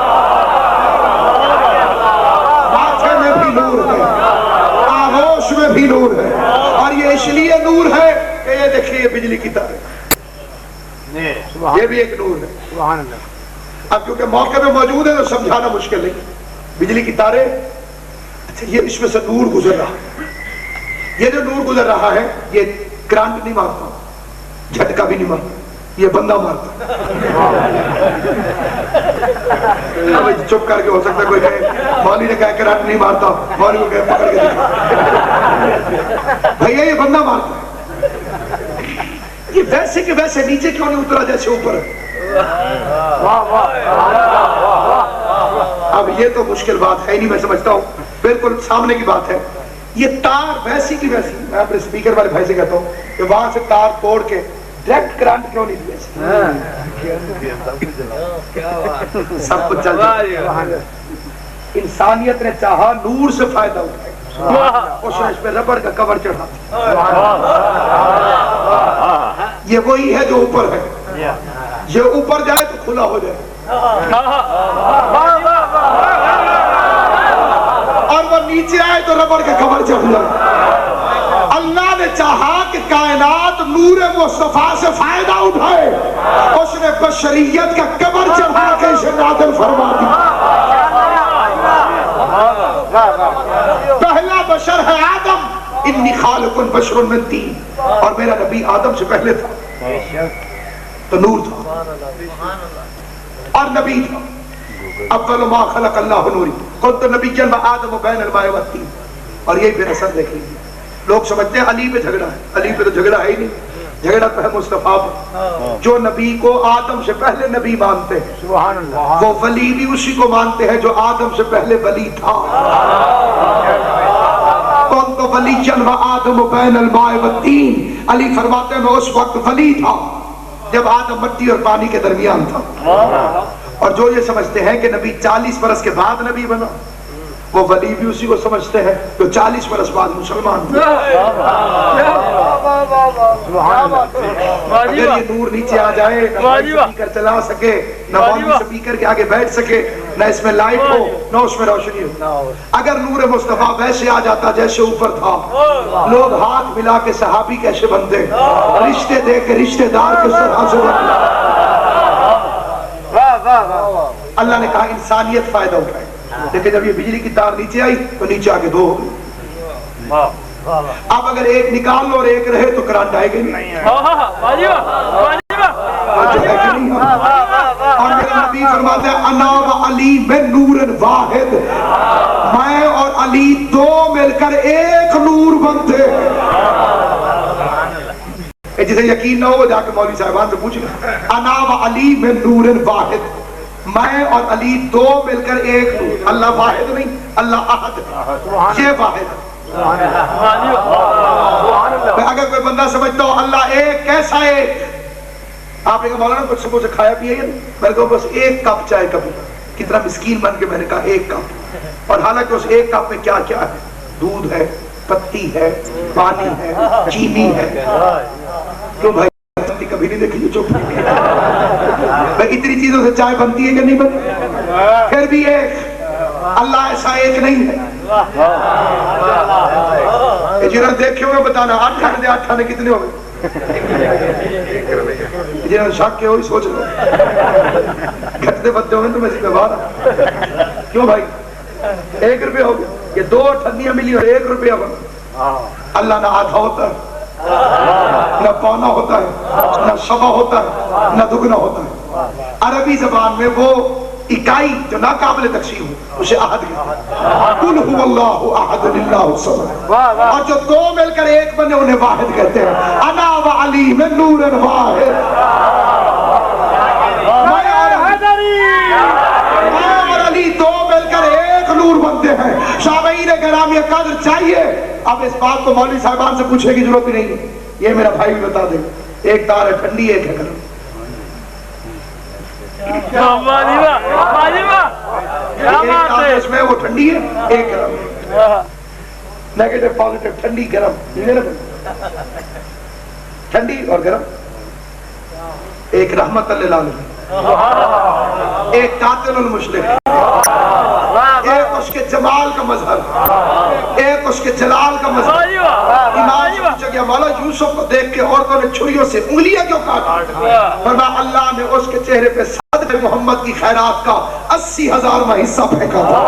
ماتھے میں بھی نور ہے، آغوش میں بھی نور ہے، اور یہ اس لیے نور ہے کہ یہ دیکھیے یہ بجلی کی تار ہے، یہ بھی ایک نور ہے۔ سبحان اللہ۔ اب کیونکہ موقع میں موجود ہے تو سمجھانا مشکل نہیں، بجلی کی تاریں، اچھا یہ اس میں سے نور گزر رہا ہے، یہ جو نور گزر رہا ہے یہ کرنٹ نہیں مارتا، جھٹکا بھی نہیں مارتا، یہ بندہ مارتا چپ کر کے ہو سکتا کوئی کہے مولوی نے کہا کرانٹ نہیں مارتا، مولوی کو کہے پکڑ کے دکھا بھیا یہ بندہ مارتا ہے، یہ ویسے کہ ویسے نیچے کیوں نہیں اترا جیسے اوپر ہے؟ اب یہ تو مشکل بات ہے نہیں، میں سمجھتا ہوں بالکل سامنے کی بات ہے. یہ تار ویسی کی ویسی، میں اپنے سپیکر والے بھائی سے کہتا ہوں کہ وہاں سے تار توڑ کے ڈائریکٹ کرنٹ کیوں نہیں دیا؟ سب کچھ چل جائے. انسانیت نے چاہا نور سے فائدہ اٹھائے، اس نے اس پہ ربڑ کا کور چڑھا. یہ وہی ہے جو اوپر ہے، یہ اوپر جائے تو کھلا ہو جائے، اور وہ نیچے آئے تو ربڑ کا کور چڑھ جائے. اللہ نے چاہا کہ کائنات نور مصطفیٰ سے فائدہ اٹھائے، اس نے بشریت کا کور چڑھا کے اسے نازل فرما دیا. پہلا بشر ہے آدم، انی خالق بشر من طین، اور میرا نبی آدم سے پہلے تھا تو نور تھا اور نبی تھا. اول ما خلق اللہ نوری کنت نبیا وآدم بین الماء والطین. اور یہی پھر اثر دیکھ لیجیے، لوگ سمجھتے ہیں علی پہ جھگڑا ہے، علی پہ تو جھگڑا ہے ہی نہیں، جھگڑا تو ہے مصطفیٰ پہ. جو نبی کو آدم سے پہلے نبی مانتے ہیں وہ ولی بھی اسی کو مانتے ہیں جو آدم سے پہلے ولی تھا. کون تو ولی و آدم بین الماء والطین، علی فرماتے ہیں میں اس وقت ولی تھا جب آدم مٹی اور پانی کے درمیان تھا. اور جو یہ سمجھتے ہیں کہ نبی 40 برس کے بعد نبی بنا، وہ ولی بھی اسی کو سمجھتے ہیں جو 40 برس بعد مسلمان تھے. اگر یہ نور نیچے آ جائے، نہ سپیکر چلا سکے، نہ مولوی سپیکر کے آگے بیٹھ سکے، نہ اس میں لائٹ ہو، نہ اس میں روشنی ہو. اگر نور مصطفیٰ ویسے آ جاتا جیسے اوپر تھا، لوگ ہاتھ ملا کے صحابی کیسے بنتے، رشتے دے کے رشتے دار کس طرح سے بنتے. اللہ نے کہا انسانیت فائدہ اٹھائے، لیکن جب یہ بجلی کی تار نیچے آئی تو نیچے آگے دو ہو گئی. اب اگر ایک نکال لو اور ایک رہے تو کرنٹ آئے گا نہیں. اور میرا نبی فرماتا ہے انا و علی من نور واحد، میں اور علی دو مل کر ایک نور بنتے. جسے یقین نہ ہو جا کے مولوی صاحبان سے پوچھ لیں. انا و علی من نور واحد، میں اور علی دو مل کر ایک نور. اللہ واحد نہیں، اللہ احد، یہ واحد. اگر کوئی بندہ سمجھتا ہو اللہ ایک، کیسا ایک؟ آپ نے کہا مولانا کچھ صبح سے کھایا پیا ہے؟ میں نے کہا بس ایک کپ چائے کا پیا. کتنا مسکین بن کے میں نے کہا ایک کپ، اور حالانکہ اس ایک کپ میں کیا کیا ہے؟ دودھ ہے، پتی ہے، پانی ہے، چینی ہے. کیوں بھائی کبھی نہیں دیکھی چپ؟ اتنی چیزوں سے چائے بنتی ہے کہ نہیں بنتی؟ پھر بھی ایک اللہ ایسا ایک نہیں ہے. جنہوں نے دیکھے ہوئے بتانا 8 آنے 8 آنے کتنے ہو گئے؟ جنہوں نے شک کیا ہوئی سوچ لو، گھٹتے بچے ہوئے تو میں سے باہر. کیوں بھائی 1 روپے ہو گیا، یہ 2 ٹھنڈیاں ملی اور 1 روپیہ بنا. اللہ نہ آدھا ہوتا ہے، نہ پونا ہوتا ہے، نہ سوا ہوتا ہے، نہ دگنا ہوتا ہے. عربی زبان میں وہ اکائی جو ناقابل تقسیم ہو اسے احد کہتے ہیں. قل هو اللہ احد اللہ الصمد. اور جو دو مل کر ایک بنے انہیں واحد کہتے ہیں. انا و علی من نور واحد، میں اور علی دو مل کر ایک نور بنتے ہیں. سامعین گرامی قدر چاہیے. اب اس بات کو مولوی صاحبان سے پوچھنے کی ضرورت ہی نہیں ہے، یہ میرا بھائی بھی بتا دے. ایک تار ہے ٹھنڈی، ایک ہے گرم. اس میں وہ ٹھنڈی ہے، ایک گرم. نیگیٹو پازیٹو، ٹھنڈی گرم، ٹھنڈی اور گرم. ایک رحمت للعالمین، ایک قاتل المشرک، ایک اس کے جمال کا مظہر، ایک اس کے جلال کا مظہر. امام سے پوچھا گیا مولا یوسف کو دیکھ کے عورتوں نے چھریوں سے انگلیاں کیوں کاٹی؟ فرمایا اللہ نے اس کے چہرے پہ صدقہ محمد کی خیرات کا 80,000واں حصہ پھینکا تھا.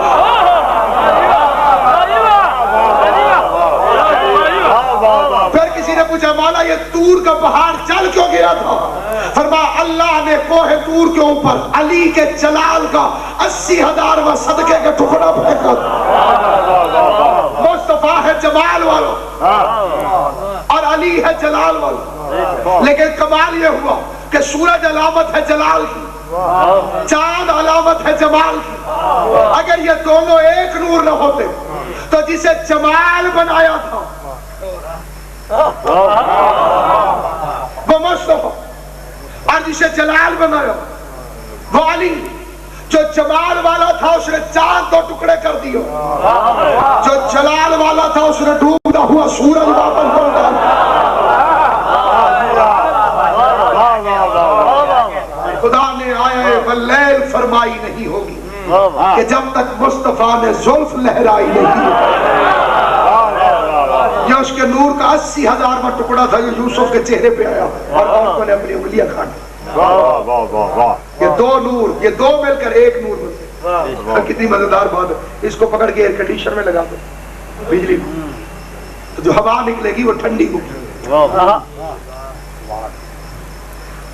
پھر کسی نے پوچھا مولا یہ طور کا پہاڑ چل کیوں گیا تھا؟ فرمایا اللہ نے کوہ طور کے اوپر علی کے جلال کا 80,000واں صدقے کا ٹکڑا پھینکا. مصطفیٰ ہے جمال والا اور علی ہے جلال والا. لیکن کمال یہ ہوا کہ سورج علامت ہے جلال کی، چاند علامت ہے جمال کی. اگر یہ دونوں ایک نور نہ ہوتے تو جسے جمال بنایا تھا وہ مصطفیٰ، اور جسے جلال بنایا وہ علی. جو جمال والا تھا اس نے چاند دو ٹکڑے کر دیا، جو جلال والا تھا اس نے ڈوبتا ہوا سورج واپس کر ڈالا. خدا نے آئے واللیل فرمائی نہیں ہوگی کہ جب تک مصطفیٰ نے زلف لہرائی نہیں. یہ اس کے نور کا 80,000واں ٹکڑا تھا جو یوسف کے چہرے پہ آیا اور عورتوں نے اپنی انگلیاں کاٹی. یہ دو نور، یہ دو مل کر ایک نور بنتے. کتنی مزیدار بات ہے. اس کو پکڑ کے ایئر کنڈیشن میں لگا دو بجلی کو، تو جو ہوا نکلے گی وہ ٹھنڈی ہوگی.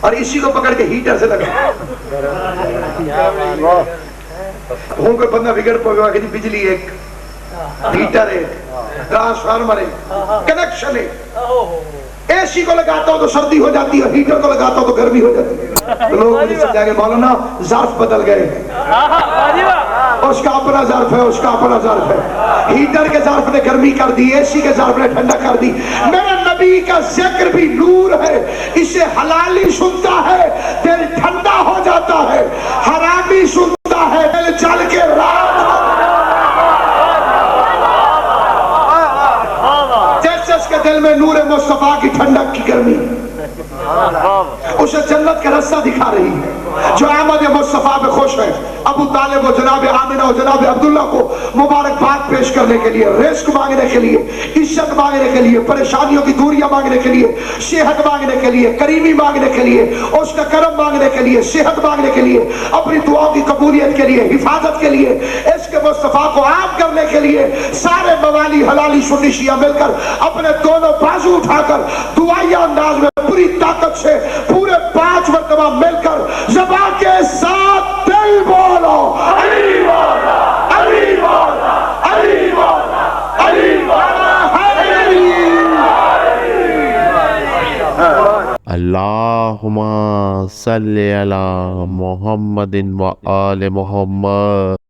اور اسی کو پکڑ کے ہیٹر سے لگا ہوں کوئی بندہ بگڑ پڑے کہ بجلی ایک، ہیٹر ایک، ٹرانسفارمر ایک، کنیکشن ایک. اے سی کو لگاتا ہوں تو سردی ہو جاتی ہے، ہیٹر کو لگاتا ہوں تو گرمی ہو جاتی ہے. تو لوگ مجھے سمجھا کہ مولانا ظرف بدل گئے، اس کا اپنا ظرف ہے، اس کا اپنا ظرف ہے. ہیٹر کے ظرف نے گرمی کر دی، اے سی کے ظرف نے ٹھنڈا کر دی. میرے نبی کا ذکر بھی نور ہے، اسے حلالی سنتا ہے دل ٹھنڈا ہو جاتا ہے، حرامی سنتا ہے دل جل کے راک ہو. جس کے دل میں نور مصطفیٰ کی ٹھنڈک کی گرمی اسے جنت کا رستہ دکھا رہی ہے. جو احمد مصطفیٰ پہ خوش ہے، ابو طالب و جناب آمنہ و جناب عبداللہ کو مبارکباد پیش کرنے کے لیے، رزق مانگنے کے لیے، عزت مانگنے کے لیے، پریشانیوں کی دوریاں مانگنے کے لیے، صحت مانگنے کے لیے، کریمی مانگنے کے لیے، اس کا کرم مانگنے کے لیے، صحت مانگنے کے لیے، اپنی دعاؤں کی قبولیت کے لیے، حفاظت کے لیے، اس کے مصطفیٰ کو عام کرنے کے لیے سارے موالی حلالی سنی شیعہ مل کر اپنے دونوں بازو اٹھا کر دعائیہ انداز میں پوری طاقت سے پورے 5 مرتبہ مل کر زبان کے ساتھ دل بولو علی والا علی والا علی والا علی والا. اللہم صلی علی محمد و آل محمد.